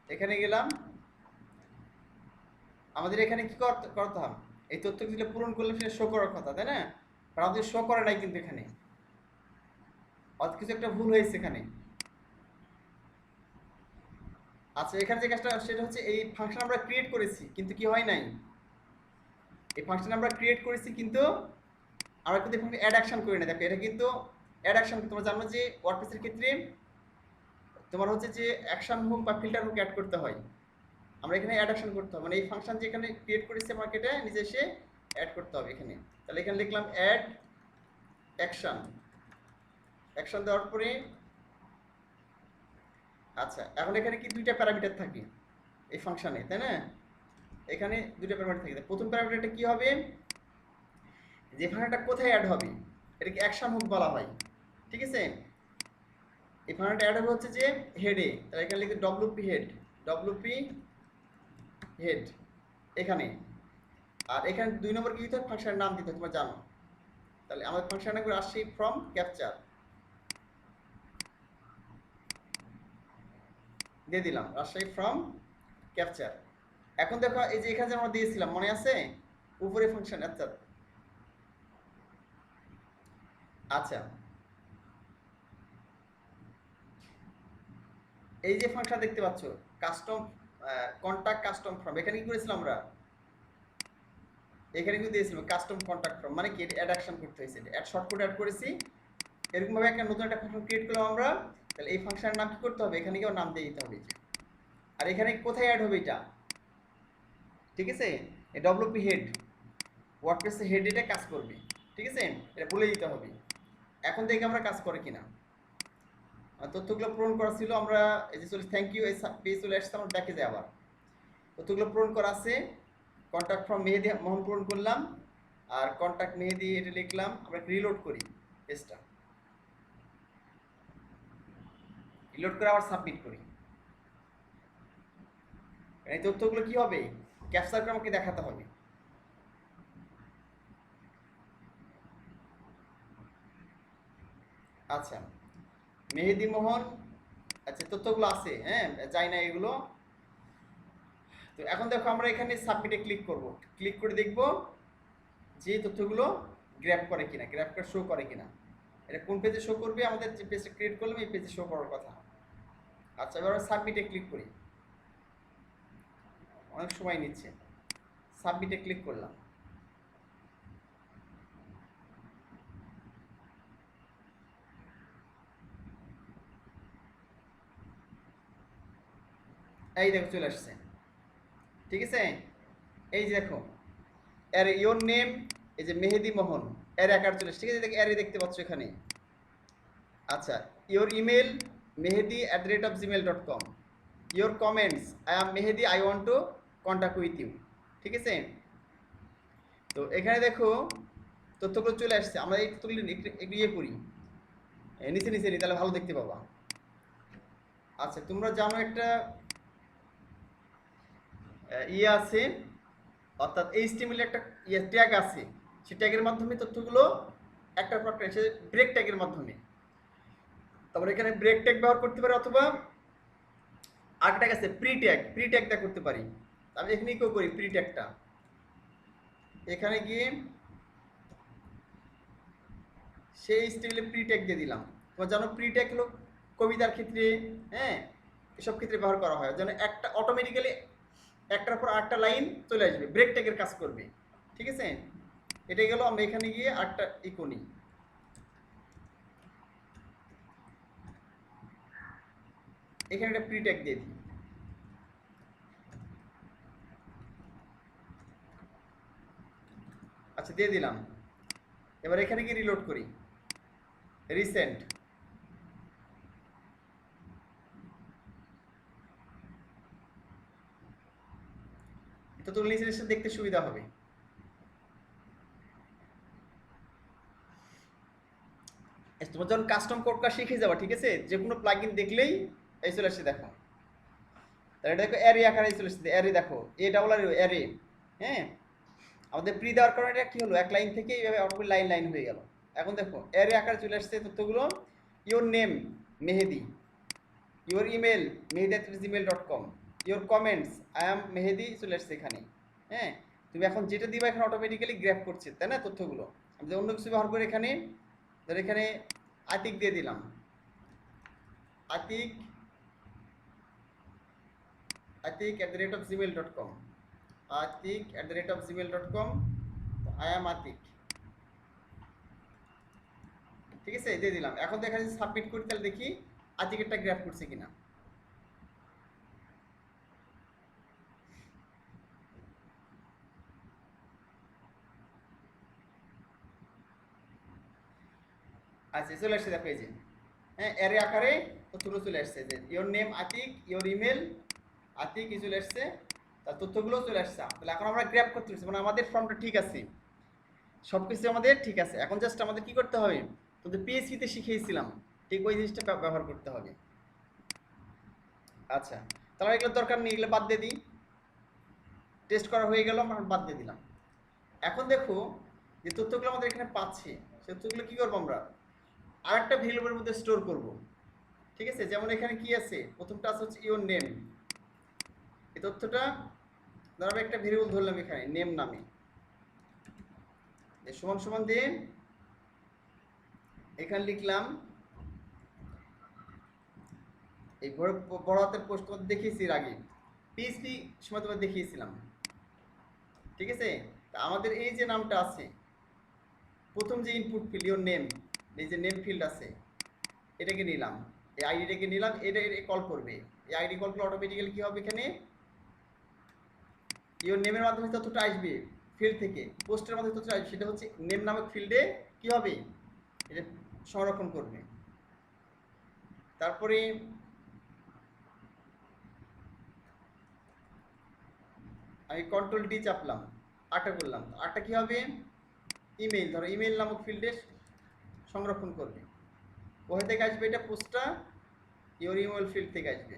এখানে গেলাম, আমাদের এখানে কি করতে হবে, এই তথ্যগুলো পূরণ করলে সেটা শো করার কথা, তাই না? আমাদের শো করে নাই কিন্তু এখানে, অত কিছু একটা ভুল হয়েছে এখানে। আচ্ছা, এখানে যে কাজটা সেটা হচ্ছে এই ফাংশন আমরা ক্রিয়েট করেছি কিন্তু কি হয় নাই, এই ফাংশন আমরা ক্রিয়েট করেছি কিন্তু আমরা কিন্তু এখানে অ্যাড অ্যাকশন করি না। দেখো এটা কিন্তু অ্যাড অ্যাকশন, তোমরা জানো যে ওয়ার্ডপ্রেসের ক্ষেত্রে তোমার হচ্ছে যে অ্যাকশন হুক বা ফিল্টার হুক অ্যাড করতে হয়, আমরা এখানে অ্যাড অ্যাকশন করতে হবে, মানে এই ফাংশন যে এখানে ক্রিয়েট করেছি আমাকে এটা নিজে এসে অ্যাড করতে হবে এখানে। তাহলে এখানে লিখলাম অ্যাড অ্যাকশন, অ্যাকশন দেওয়ার পরে আচ্ছা এখন এখানে কি দুইটা প্যারামিটার থাকে এই ফাংশনে, তাই না? এখানে দুইটা প্যারামিটার থাকে। প্রথম প্যারামিটারটা কি হবে, যে ফাংশনটা কোথায় অ্যাড হবে এটাকে অ্যাকশন হুক বলা হয়, ঠিক আছে? এই ফাংশনটা অ্যাড হবে হচ্ছে যে হেডে, তাহলে এখানে লিখে ডব্লিউপি হেড, ডব্লিউপি হেড এখানে। আর এখানে 2 নম্বর কি দিতে হয়, ফাংশনের নাম দিতে হয়, তোমরা জানো। তাহলে আমাদের ফাংশনের নাম আসছে ফ্রম ক্যাপচার, দিয়ে দিলাম রাজশাহী ফ্রম ক্যাপচার। এখন দেখো এই যে এখানে যে আমরা দিয়েছিলাম মনে আছে উপরে ফাংশন, আচ্ছা আচ্ছা এই যে ফাংশন দেখতে পাচ্ছ কাস্টম কন্টাক্ট কাস্টম ফর্ম, এখানে কি করেছিলাম আমরা, এখানে কিন্তু দিয়েছিলাম কাস্টম কন্টাক্ট ফর্ম, মানে কি অ্যাড অ্যাকশন করতে হয়েছে, অ্যাড শর্টকাট অ্যাড করেছি। এরকম ভাবে একটা নতুন একটা ফাংশন ক্রিয়েট করলাম আমরা। তাহলে এই ফাংশনের নাম কি করতে হবে, এখানে গিয়েও নাম দিয়ে দিতে হবে। আর এখানে কোথায় অ্যাড হবে এটা, ঠিক আছে? এই ডব্লিউপি হেড, ওয়ার্ডপ্রেসের হেড এটা কাজ করবে, ঠিক আছে? এটা বলে দিতে হবে। এখন দেখি আমরা কাজ করে কিনা। তথ্যগুলো পূরণ করা ছিল, আমরা এই যে চলে থ্যাংক ইউ এই পেজ চলে আসছে, আমরা ব্যাকে যাই আবার। তথ্যগুলো পূরণ করা আছে, কন্ট্যাক্ট ফ্রম মেহেদি মোহন পূরণ করলাম, আর কন্ট্যাক্ট মেহেদি এটা লিখলাম। আমরা রিলোড করি পেজটা, রিলোড করে আবার সাবমিট করি। এই তথ্যগুলো কি হবে, ক্যাপচার করে আমাকে দেখাতে হবে। আচ্ছা মেহেদি মোহন, আচ্ছা তথ্যগুলো আছে, হ্যাঁ যাই না এগুলো। তো এখন দেখো আমরা এখানে সাবমিটে ক্লিক করব, ক্লিক করে দেখব যে তথ্যগুলো গ্র্যাব করে কিনা, গ্র্যাব করে শো করে কিনা। এটা কোন পেজে শো করবে, আমাদের যে পেজটা ক্রিয়েট করলাম এই পেজে শো করার কথা। আচ্ছা এবার সাবমিটে ক্লিক করি, অনেক সময় নিচ্ছে। সাবমিটে ক্লিক করলাম, এই দেখো চলে আসছে, ঠিক আছে? এই যে দেখো এর ইওর নেম, এই যে মেহেদি মোহন এর অ্যাকার চলে আসছে, ঠিক আছে? দেখো এর দেখতে পাচ্ছ এখানে। আচ্ছা your email mehedi@gmail.com, your comments I am Mehedi I want to contact with you, ঠিক আছে? তো এখানে দেখো তথ্যগুলো চলে আসছে, আমরা এই তথ্যগুলো একটু ইয়ে করি, নিচে নিচে নিই, তাহলে ভালো দেখতে পাবা। আচ্ছা তোমরা জানো একটা ইয়ে আছে, অর্থাৎ HTML একটা ইয়ে ট্যাগ আছে, সেই ট্যাগের মাধ্যমে তথ্যগুলো একটার পর একটা এসে ব্রেক ট্যাগের মাধ্যমে, তারপরে এখানে ব্রেক ট্যাগ ব্যবহার করতে পারি, অথবা আরেকটা ট্যাগ আছে প্রি ট্যাগ, প্রি ট্যাগটা করতে পারি। আমি এখানে কেউ করি প্রি ট্যাগটা, এখানে গিয়ে সেই স্টাইলে প্রি ট্যাগ দিয়ে দিলাম। তোমরা জানো প্রি ট্যাগ হলো কবিতার ক্ষেত্রে, হ্যাঁ এসব ক্ষেত্রে ব্যবহার করা হয়, যেন একটা অটোমেটিক্যালি একটার পর আরেকটা লাইন চলে আসবে, ব্রেক ট্যাগের কাজ করবে, ঠিক আছে? এটা গেল, আমরা এখানে গিয়ে আরেকটা ইকো নিই, এখানে একটা প্রি ট্যাগ দিয়ে দিই। আচ্ছা দিয়ে দিলাম, এবার এখানে গিয়ে রিলোড করি, রিসেন্ট, ততগুলো নিচে এসে দেখতে সুবিধা হবে। তোমার যখন কাস্টম কোডটা শিখে যাবা, ঠিক আছে, যে কোনো প্লাগইন দেখলেই এই চলে আসছে, দেখো। তাহলে দেখো অ্যারে আকারে চলে আসছে, অ্যারে দেখো, এ ডাবল আর অ্যারে। হ্যাঁ, আমাদের প্রি দেওয়ার কারণে এটা কি হলো, এক লাইন থেকে এইভাবে অটোমেটিক লাইন লাইন হয়ে গেল। এখন দেখো অ্যারে আকারে চলে আসছে তথ্যগুলো। Your name Mehedi, your email mehdi@gmail.com, your comments I am Mehedi চলে আসছে এখানে। হ্যাঁ, তুমি এখন যেটা দিবা এখানে অটোমেটিক্যালি গ্র্যাব করছে, তাই না, তথ্যগুলো। আমি অন্য কিছু ব্যবহার করে এখানে ধর এখানে আতিক দিয়ে দিলাম, Atik atik@gmail.com, atik@gmail.com, I am Atik, ঠিক আছে, দিয়ে দিলাম। এখন দেখা যাচ্ছে সাবমিট করি, তাহলে দেখি আতিকেরটা গ্র্যাব করছে কিনা। আচ্ছা, চলে আসছে, দেখো এই যে, হ্যাঁ, অ্যারে আকারে তথ্যগুলো চলে আসছে, যে your name Atik, your email Atik, কি চলে আসছে, তার তথ্যগুলো চলে আসছে। তাহলে এখন আমরা গ্র্যাব করতে পারছি, মানে আমাদের ফর্মটা ঠিক আছে, সব কিছু আমাদের ঠিক আছে। এখন জাস্ট আমাদের কি করতে হবে, তোদের পিএইচপিতে শিখিয়েছিলাম, ঠিক ওই জিনিসটা ব্যবহার করতে হবে। আচ্ছা, তাহলে এগুলো দরকার নেই, এগুলো বাদ দিয়ে দিই। টেস্ট করা হয়ে গেল, আমরা বাদ দিয়ে দিলাম। এখন দেখো যে তথ্যগুলো আমাদের এখানে পাচ্ছি, সেই তথ্যগুলো কি করবো আমরা আর একটা ভ্যারিয়েবলের মধ্যে স্টোর করব, ঠিক আছে। যেমন এখানে কি আছে, প্রথমটা আছে হচ্ছে ইওর নেম। এই তথ্যটা ধরো আমি একটা ভ্যারিয়েবল ধরলাম এখানে নেম নামে, সমান সমান দিয়ে এখানে লিখলাম, এই বড় হাতের পোস্ট তোমাদের দেখিয়েছি এর আগে, পিএইচপি সময় তোমাদের দেখিয়েছিলাম, ঠিক আছে। তা আমাদের এই যে নামটা আছে, প্রথম যে ইনপুট ফিল্ড ইওর নেম, এই যে নেম ফিল্ড আছে, এটাকে নিলাম, এই আইডিটাকে নিলাম, এটা কল করবে। এই আইডি কল করলে অটোমেটিক্যালি কি হবে, এখানে ইওর নেমের মাধ্যমে তথ্যটা আসবে ফিল্ড থেকে, পোস্টের মাধ্যমে তথ্যটা আসবে, সেটা হচ্ছে নেম নামক ফিল্ডে কি হবে, এটা সংরক্ষণ করবে। তারপরে আমি কন্ট্রোল ডি চাপলাম, আটটা করলাম, আটটা কি হবে, ইমেল, ধরো ইমেল নামক ফিল্ডে সংরক্ষণ করবে। কোথা থেকে আসবে, এটা পোস্টটা ইওর ইমেল ফিল্ড থেকে আসবে।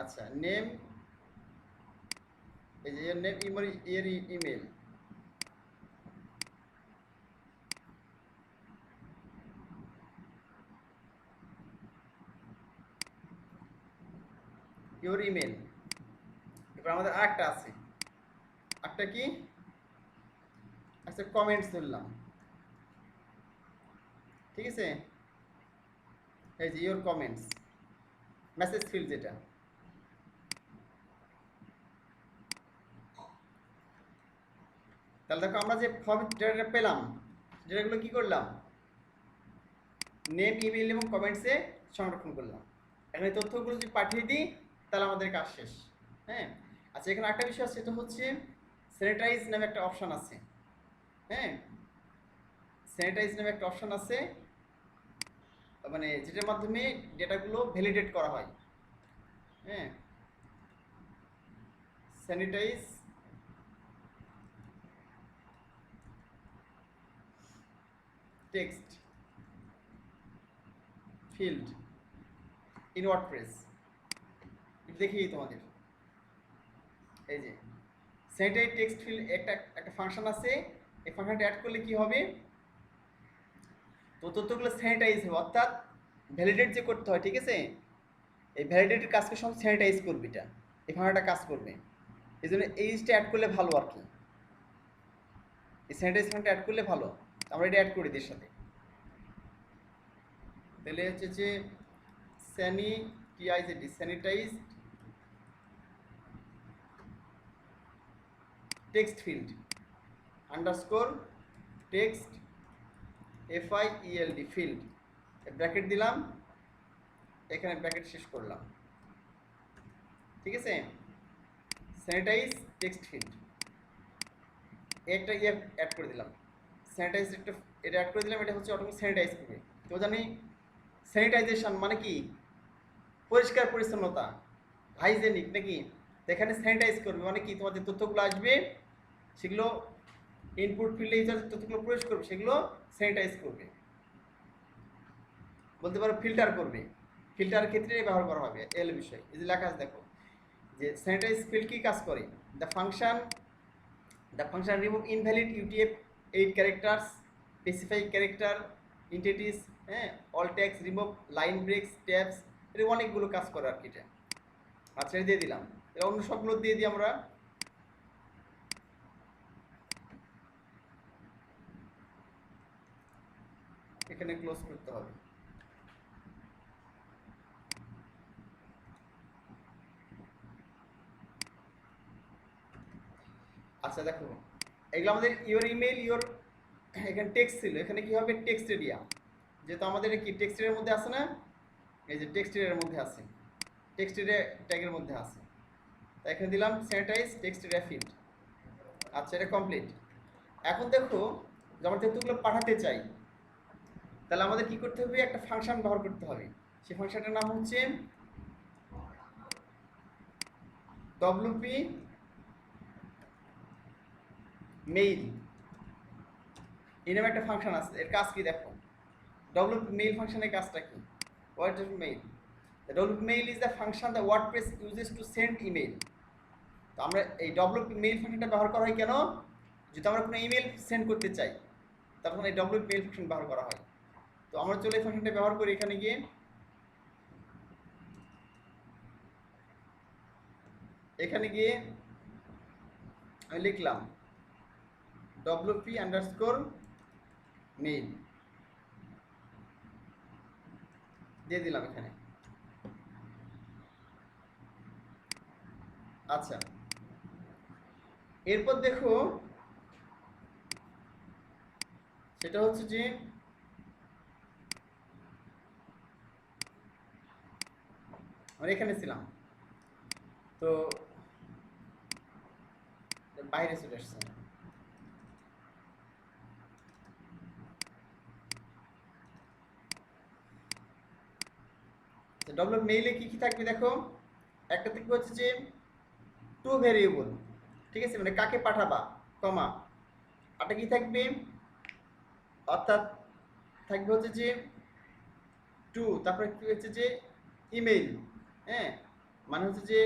আচ্ছা, নেম, এই যে নেম এর ইমেল, ইওর ইমেল। এবার আমাদের আরেকটা আছে, আরেকটা কি, আচ্ছা কমেন্টস ধরলাম, ঠিক আছে, এই যে ইওর কমেন্টস মেসেজ ফিল্ড, যেটা তাহলে দেখো আমরা যে ফর্ম ডেটা পেলাম, ডেটাগুলো কি করলাম, নেম ইমেল এবং কমেন্টসে সংরক্ষণ করলাম। এখন এই তথ্যগুলো যদি পাঠিয়ে দিই তাহলে আমাদের কাজ শেষ। হ্যাঁ, আচ্ছা, এখানে একটা বিষয় আছে, সেটা হচ্ছে স্যানিটাইজ নামে একটা অপশান আছে। হ্যাঁ, স্যানিটাইজ নামে একটা অপশান আছে, মানে যেটার মাধ্যমে ডেটাগুলো ভ্যালিডেট করা হয়। হ্যাঁ, sanitise text field in WordPress, দেখি তোমাদের এই যে স্যানিটাইজ টেক্সট ফিল্ড একটা ফাংশন আছে। এই ফাংশনটা অ্যাড করলে কি হবে, তো তথ্যগুলো স্যানিটাইজ হবে, অর্থাৎ ভ্যালিডেট যে করতে হয়, ঠিক আছে, এই ভ্যালিডেটের কাজকে সব স্যানিটাইজ করবে, এটা এই ফাংশনটা কাজ করবে। এই জন্য এই জিনিসটা অ্যাড করলে ভালো আর কি, এই স্যানিটাইজ ফাংশনটা অ্যাড করলে ভালো। আমরা এটা অ্যাড করি এর সাথে, তাহলে হচ্ছে যে sanitise text field underscore text FIELD field, bracket দিলাম, এখানে ব্র্যাকেট শেষ করলাম, ঠিক আছে। স্যানিটাইজ টেক্সট ফিল্ড একটা অ্যাড করে দিলাম, স্যানিটাইজ একটা এটা অ্যাড করে দিলাম, এটা হচ্ছে অটোমেটিক স্যানিটাইজ করবে। তো জানি স্যানিটাইজেশন মানে কি, পরিষ্কার পরিচ্ছন্নতা, হাইজেনিক নাকি, তো এখানে স্যানিটাইজ করবে মানে কি, তোমাদের তথ্যগুলো আসবে সেগুলো ইনপুট ফিল্ডে যে তথ্যগুলো প্রবেশ করবে সেগুলো স্যানিটাইজ করবে, বলতে পারো ফিল্টার করবে। ফিল্টারের ক্ষেত্রে ব্যবহার করা হবে এল বিষয়। এই যে লেখা আছে দেখো যে স্যানিটাইজ ফিল্ড কি কাজ করে, the function remove invalid UTF-8 characters, specify character, entities, হ্যাঁ, all tags, remove line breaks, tabs, এর অনেকগুলো কাজ করে আর কি এটা। আচ্ছা এটা দিয়ে দিলাম, এর অন্য সবগুলো দিয়ে দিই আমরা। এখানে ক্লোজ করতে হবে। আচ্ছা দেখো এগুলো আমাদের ইওর ইমেল ইওর, এখানে টেক্সট ছিল, এখানে কি হবে টেক্সট এরিয়া, যেহেতু আমাদের কি টেক্সট এরিয়ার মধ্যে আছে না, এই যে টেক্সট এরিয়ার মধ্যে আছে, টেক্সট এরিয়া ট্যাগের মধ্যে আছে, তাই এখানে দিলাম স্যানিটাইজ টেক্সট এরিয়া ফিল্ড। আচ্ছা এটা কমপ্লিট। এখন দেখো যে আমরা তথ্যগুলো পাঠাতে চাই, তাহলে আমাদের কি করতে হবে, একটা ফাংশন ব্যবহার করতে হবে। সেই ফাংশনটার নাম হচ্ছে WP মেইল। এই নামে একটা ফাংশন আছে, এর কাজ কি দেখো, WP মেইল ফাংশনের কাজটা কি, what is mail? The WP mail is the function that WordPress uses to send email. তো আমরা এই WP মেইল ফাংশনটা ব্যবহার করা হয় কেন, যদি আমরা কোনো ইমেল সেন্ড করতে চাই তখন এই WP মেইল ফাংশন ব্যবহার করা হয়। তো আমরা চলে এই ফাংশনটা ব্যবহার করি, এখানে গিয়ে আমি লিখলাম WP_mail দিয়ে দিলাম এখানে। আচ্ছা এরপর দেখো সেটা হচ্ছে যে আমরা এখানে ছিলাম, তো বাইরে চলে আসছে। WP মেইলে কি কি থাকবে দেখো, একটা থাকবে হচ্ছে যে টু ভেরিয়েবল, ঠিক আছে, মানে কাকে পাঠাবা, কমা, আরটা কি থাকবে, অর্থাৎ থাকবে হচ্ছে যে টু, তারপরে কি হচ্ছে যে ইমেইল, হ্যাঁ, মানে হচ্ছে যে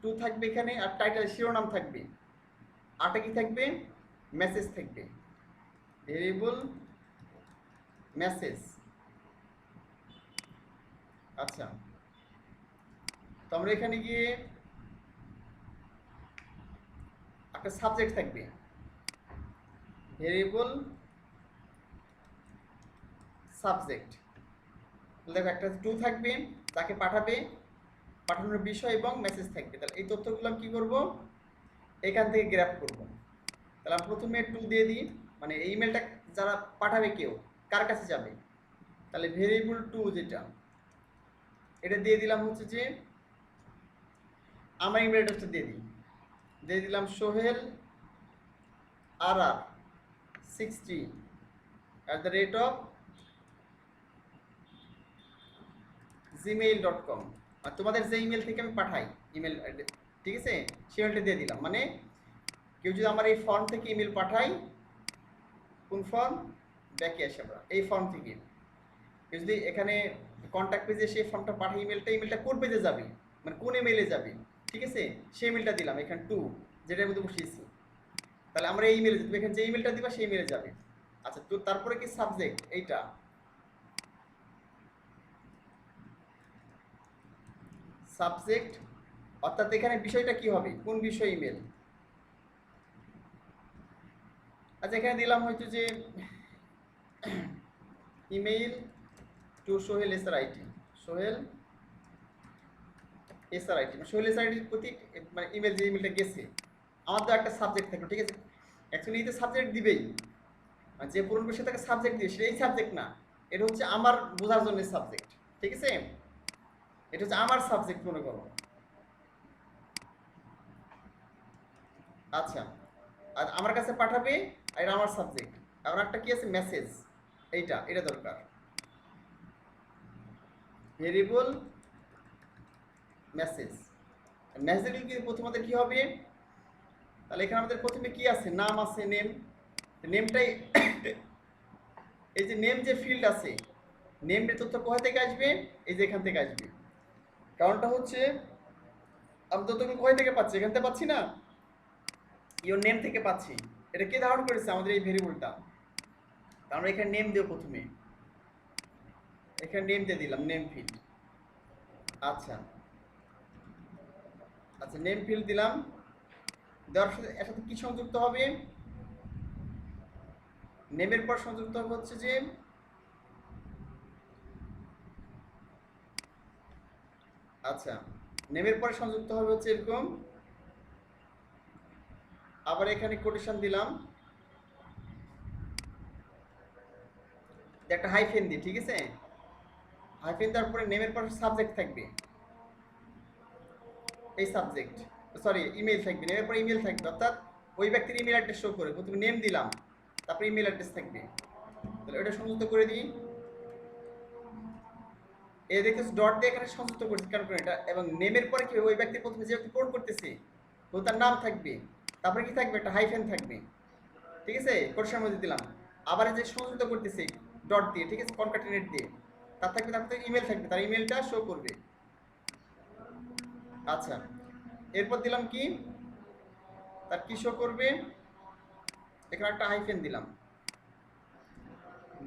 টু থাকবে এখানে, আর টাইটেল শিরোনাম থাকবে, আরটা কি থাকবে, মেসেজ থাকবে, ভেরিয়েবল মেসেজ। আচ্ছা তো আমরা এখানে গিয়ে একটা সাবজেক্ট থাকবে, ভেরিয়েবল সাবজেক্ট। দেখো একটা টু থাকবে, তাকে পাঠাবে, পাঠানোর বিষয় এবং মেসেজ থাকবে। তাহলে এই তথ্যগুলো আমি কী করবো, এখান থেকে গ্র্যাব করব। তাহলে আমি প্রথমে টু দিয়ে দিই, মানে এই ইমেলটা যারা পাঠাবে কেউ কার কাছে যাবে, তাহলে ভেরিয়েবল টু যেটা, এটা দিয়ে দিলাম হচ্ছে যে আমার ইমেল অ্যাড্রেসটা দিয়ে দিলাম সোহেল RR60@gmail.com। আর তোমাদের যে ইমেল থেকে আমি পাঠাই ইমেল, ঠিক আছে, সেই ইমেলটা দিয়ে দিলাম। মানে কেউ যদি আমার এই ফর্ম থেকে ইমেল পাঠাই, কোন ফর্ম, ব্যাকে আসে আমরা এই ফর্ম থেকে, কেউ যদি এখানে কন্ট্যাক্ট পেজে সেই ফর্মটা পাঠাই, ইমেলটা কোন পেজে যাবে, মানে কোন ইমেলে যাবে, ঠিক আছে, সেই ইমেলটা দিলাম এখানে টু, যেটার মধ্যে বসিয়েছি। তাহলে আমরা এই ইমেলে, তুমি এখানে যে ইমেলটা দিবা সেই ইমেলে যাবে। আচ্ছা তো তারপরে কি সাবজেক্ট, এইটা সাবজেক্ট, অর্থাৎ এখানে বিষয়টা কি হবে, কোন বিষয় ইমেল। আচ্ছা এখানে দিলাম হয়তো যে email to Sohel SRIT, Sohel SRIT, Sohel SRITর প্রতি মানে ইমেল, যে ইমেলটা গেছে, আমার তো একটা সাবজেক্ট থাকলো, ঠিক আছে, অ্যাকচুয়ালি এই তো সাবজেক্ট দিবেই, যে পূরণ করছে তাকে সাবজেক্ট দিয়ে, সেটা এই সাবজেক্ট না, এটা হচ্ছে আমার বোঝার জন্য সাবজেক্ট, ঠিক আছে, এটা হচ্ছে আমার সাবজেক্ট মনে করো। আচ্ছা আর আমার কাছে পাঠাবে, আর এটা আমার সাবজেক্ট। আর একটা কি আছে, মেসেজ, এটা দরকার, ভেরিয়েবল মেসেজ। মেসেজে কি প্রথমে আমাদের কি হবে, তাহলে এখানে আমাদের প্রথমে কি আছে, নাম আছে, নেম। নেমটাই এই যে নেম যে ফিল্ড আছে, নেমের তথ্য কোথা থেকে আসবে, এই যে এখান থেকে আসবে। কারণটা হচ্ছে আমি তথ্যগুলো কোথা থেকে পাচ্ছি, এখান থেকে পাচ্ছি না, ইওর নেম থেকে পাচ্ছি। এটা কে ধারণ করেছে, আমাদের এই ভেরিয়েবলটা। আমরা এখানে নেম দেব প্রথমে, এখানে নেম দিয়ে দিলাম, নেম ফিল্ড। আচ্ছা আচ্ছা, নেম ফিল্ড দিলাম, দেওয়ার সাথে এর সাথে কি সংযুক্ত হবে, নেমের পর সংযুক্ত হবে হচ্ছে যে, আচ্ছা নেমের পরে সংযুক্ত হবে হচ্ছে এরকম, আবার এখানে কোটেশন দিলাম, একটা হাইফেন দিই, ঠিক আছে। হাইফেন দেওয়ার পরে নেমের পরে সাবজেক্ট থাকবে, এই সাবজেক্ট, সরি ইমেল থাকবে, নেমের পরে ইমেল থাকবে, অর্থাৎ ওই ব্যক্তির ইমেল অ্যাড্রেস শো করে, প্রথমে নেম দিলাম, তারপরে ইমেল অ্যাড্রেস থাকবে। তাহলে ওটা সংযুক্ত করে দিই, এ দেখতেছি ডট দিয়ে এখানে সংযুক্ত করছি, কারণ এটা, এবং নেমের পরে কি ওই ব্যক্তি প্রথমে যে ব্যক্তি পূরণ করতেছে তো তার নাম থাকবে, তারপরে কি থাকবে, একটা হাইফেন থাকবে, ঠিক আছে, কোটেশনের মধ্যে দিলাম। আবার এই যে সংযুক্ত করতেছি ডট দিয়ে, ঠিক আছে, কনক্যাটিনেট দিয়ে, তার থাকবে, তারপরে ইমেল থাকবে, তার ইমেলটা শো করবে। আচ্ছা, এরপর দিলাম কি, তার কি শো করবে, এখানে একটা হাইফেন দিলাম,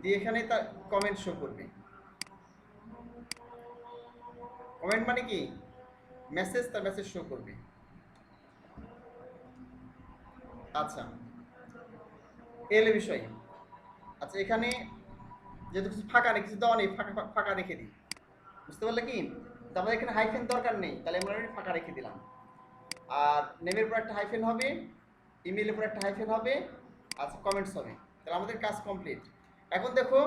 দিয়ে এখানে তার কমেন্ট শো করবে। কমেন্ট মানে কি, মেসেজ, তার মেসেজ শো করবে। আচ্ছা, এল বিষয়। আচ্ছা, এখানে যেহেতু কিছু ফাঁকা নেই, কিছু দেওয়া নেই, ফাঁকা ফাঁকা রেখে দিই, বুঝতে পারলে কি, তো আমাদের এখানে হাইফেন দরকার নেই, তাহলে আমরা ফাঁকা রেখে দিলাম। আর নেমের পর একটা হাইফেন হবে, ইমেলের পর একটা হাইফেন হবে, আচ্ছা কমেন্টস হবে, তাহলে আমাদের কাজ কমপ্লিট। এখন দেখো,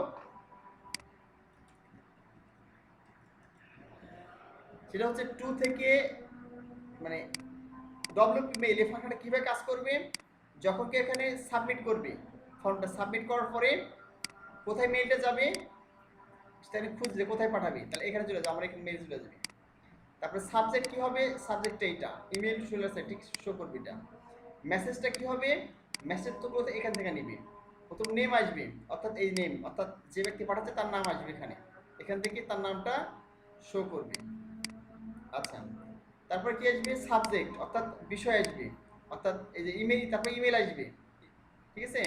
সেটা হচ্ছে টু থেকে, মানে ডব্লিউপি মেইল, এই ফাঁকাটা কীভাবে কাজ করবে, যখন কি এখানে সাবমিট করবে, ফর্মটা সাবমিট করার পরে কোথায় মেইলটা যাবে, সেটা খুঁজলে কোথায় পাঠাবে, তাহলে এখানে চলে যাবে, আমার এখানে মেইল চলে যাবে। তারপরে সাবজেক্ট কি হবে, সাবজেক্টটা এইটা, ইমেল চলে আসছে, ঠিক শো করবে এটা। মেসেজটা কি হবে, মেসেজ তো বলতে এখান থেকে নিবে, প্রথম নেম আসবে, অর্থাৎ এই নেম, অর্থাৎ যে ব্যক্তি পাঠাচ্ছে তার নাম আসবে এখানে, এখান থেকে তার নামটা শো করবে। আচ্ছা, তারপর কি আসবে, সাবজেক্ট, অর্থাৎ বিষয় আসবে, অর্থাৎ এই যে ইমেল, তারপর ইমেল আসবে, ঠিক আছে,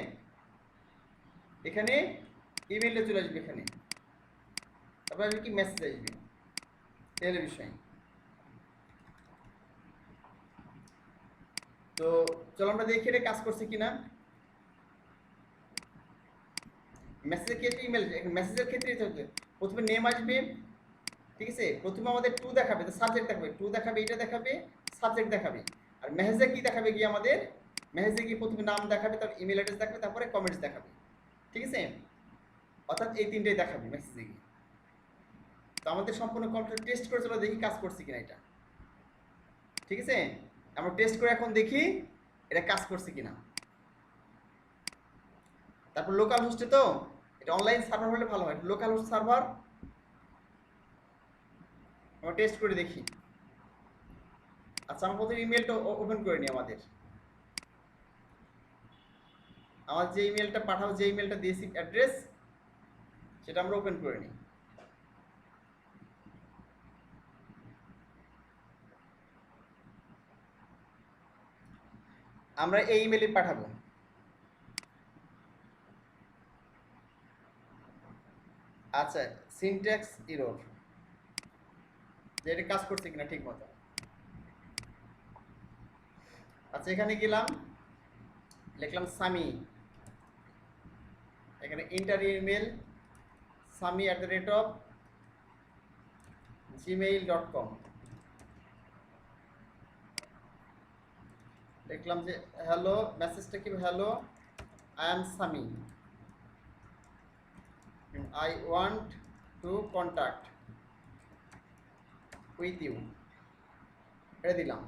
এখানে ইমেলটা চলে আসবে এখানে, তারপর আসবে কি, মেসেজ আসবে, এর বিষয়। তো চলো আমরা দেখি এটা কাজ করছে কিনা। মেসেজের ক্ষেত্রে ইমেল, মেসেজের ক্ষেত্রে হচ্ছে প্রথমে নেম আসবে, ঠিক আছে, প্রথমে আমাদের টু দেখাবে, তো সাবজেক্ট দেখাবে, টু দেখাবে, এটা দেখাবে, সাবজেক্ট দেখাবে। আর মেসেজে কি দেখাবে, গিয়ে আমাদের মেসেজে গিয়ে প্রথমে নাম দেখাবে, তারপর ইমেল অ্যাড্রেস দেখাবে, তারপরে কমেন্টস দেখাবে, ঠিক আছে, অর্থাৎ এই তিনটেই দেখাবে মেসেজে গিয়ে। তো আমাদের সম্পূর্ণ কম্পিউটার টেস্ট করে চলো, দেখি কাজ করছে কিনা এটা, ঠিক আছে। আমরা টেস্ট করে এখন দেখি এটা কাজ করছে কিনা। তারপর লোকাল হোস্টে, তো এটা অনলাইন সার্ভার হলে ভালো হয়, লোকাল হোস্ট সার্ভার আমরা টেস্ট করে দেখি। আচ্ছা, আমরা প্রথমে ইমেলটা ওপেন করে নিই, আমাদের আমার যে ইমেলটা পাঠাবো, যে ইমেলটা দিয়েছি অ্যাড্রেস, সেটা আমরা ওপেন করে নিই। আমরা এই ইমেলে পাঠাবো। আচ্ছা, সিনট্যাক্স এরর, যে এটা কাজ করছে কিনা ঠিক মতো। আচ্ছা, এখানে গেলাম, লিখলাম সামি, এখানে ইন্টার ইমেল sami@gmail.com, দেখলাম যে হ্যালো, মেসেজটা কি, hello I am Sami, I want to contact with you, এটা দিলাম।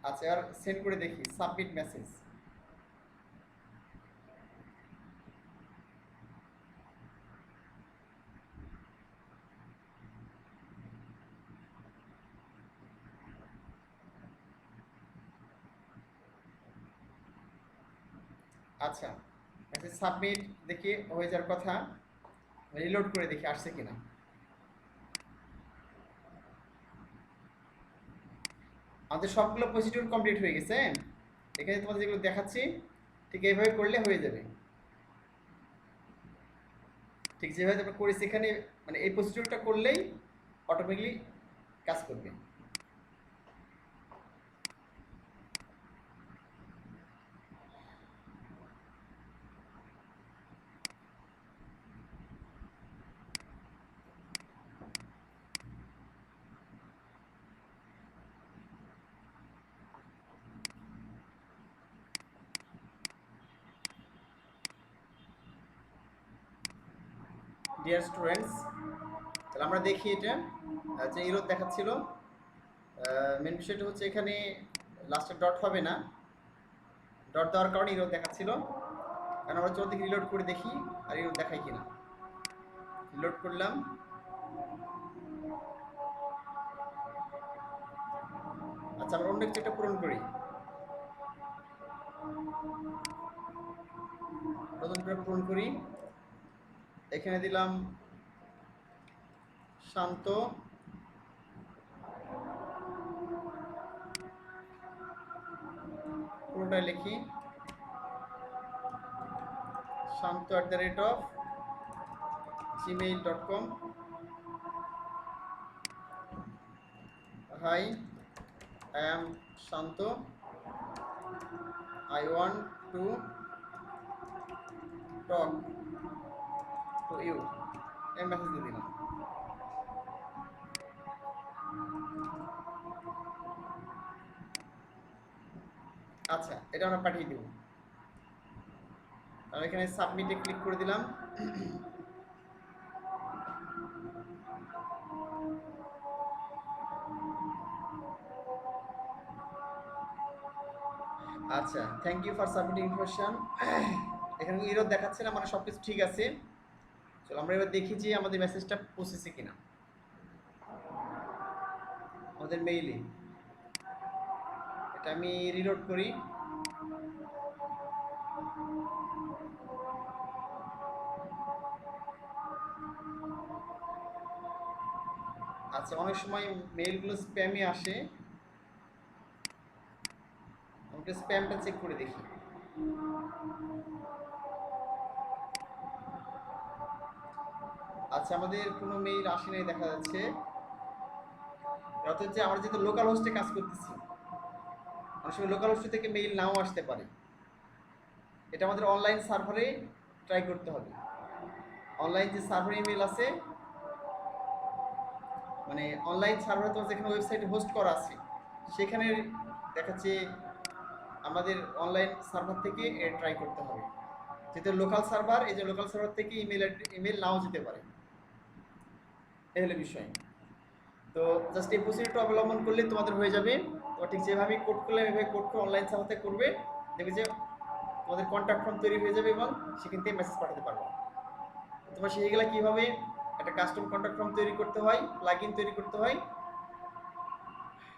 আচ্ছা, আর সেন্ড করে দেখি, সাবমিট মেসেজ। আচ্ছা, মেসেজ সাবমিট দেখি হয়ে যাওয়ার কথা, রিলোড করে দেখি আসছে কিনা। আমাদের সবগুলো প্রসিডিউর কমপ্লিট হয়ে গেছে। এখানে তোমাদের যেগুলো দেখাচ্ছি ঠিক এইভাবে করলে হয়ে যাবে। ঠিক যেভাবে আমরা করেছি এখানে, মানে এই প্রসিডিউরটা করলেই অটোমেটিকলি কাজ করবে। ডিয়ার স্টুডেন্টস, তাহলে আমরা দেখি এটা যে ইরোড দেখাচ্ছিল। মেন বিষয়টা হচ্ছে এখানে লাস্টে ডট হবে না, ডট দেওয়ার কারণে ইরোড দেখাচ্ছিল। কারণ আমরা চল দেখি রিলোড করে দেখি আর ইরোড দেখাই কিনা। রিলোড করলাম, আচ্ছা আমরা অন্য কিছু একটা পূরণ করি, নতুন করে পূরণ করি। এখানে দিলাম শান্ত, পুরোটাই লিখি shanto@gmail.com। Hi, I am Shanto. I want to talk to you. এই মেসেজ দিয়ে দিলাম। আচ্ছা, এটা আমরা পাঠিয়ে দেব। আমি এখানে সাবমিটে ক্লিক করে দিলাম। আচ্ছা, thank you for submitting information. এখানে ইরোড দেখাচ্ছে না, মানে সব কিছু ঠিক আছে। চলো আমরা এবার দেখি যে আমাদের মেসেজটা পৌঁছেছে কিনা আমাদের মেইলে। এটা আমি রিলোড করি। আচ্ছা, অনেক সময় মেইলগুলো স্প্যামে আসে, আমাকে স্প্যামটা চেক করে দেখি। আচ্ছা, আমাদের কোনো মেইল আসে নাই দেখা যাচ্ছে। অর্থাৎ যে আমরা যেহেতু লোকাল হোস্টে কাজ করতেছি, অনেক সময় লোকাল হোস্ট থেকে মেইল নাও আসতে পারে। এটা আমাদের অনলাইন সার্ভারে ট্রাই করতে হবে। অনলাইন যে সার্ভার ইমেল আছে, মানে অনলাইন সার্ভারে তোমার যেখানে ওয়েবসাইটে হোস্ট করা আছে, সেখানে দেখাচ্ছে আমাদের অনলাইন সার্ভার থেকে ট্রাই করতে হবে। যেহেতু লোকাল সার্ভার, এই যে লোকাল সার্ভার থেকে ইমেল নাও যেতে পারে, এই হলো বিষয়। তো জাস্ট এই প্রসিডিউরটা অবলম্বন করলে তোমাদের হয়ে যাবে। তোমার ঠিক যেভাবে কোড করলে এভাবে কোড করে অনলাইন সার্ভার থেকে করবে, দেখবে যে তোমাদের কন্ট্যাক্ট ফর্ম তৈরি হয়ে যাবে এবং সেখান থেকে মেসেজ পাঠাতে পারবে। তোমরা শিখে গেলে কীভাবে একটা কাস্টম কন্ট্যাক্ট ফর্ম তৈরি করতে হয়, প্লাগইন তৈরি করতে হয়।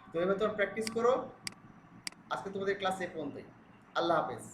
তো এভাবে তোমরা প্র্যাকটিস করো। আজকে তোমাদের ক্লাস এ পর্যন্তই। আল্লাহ হাফেজ।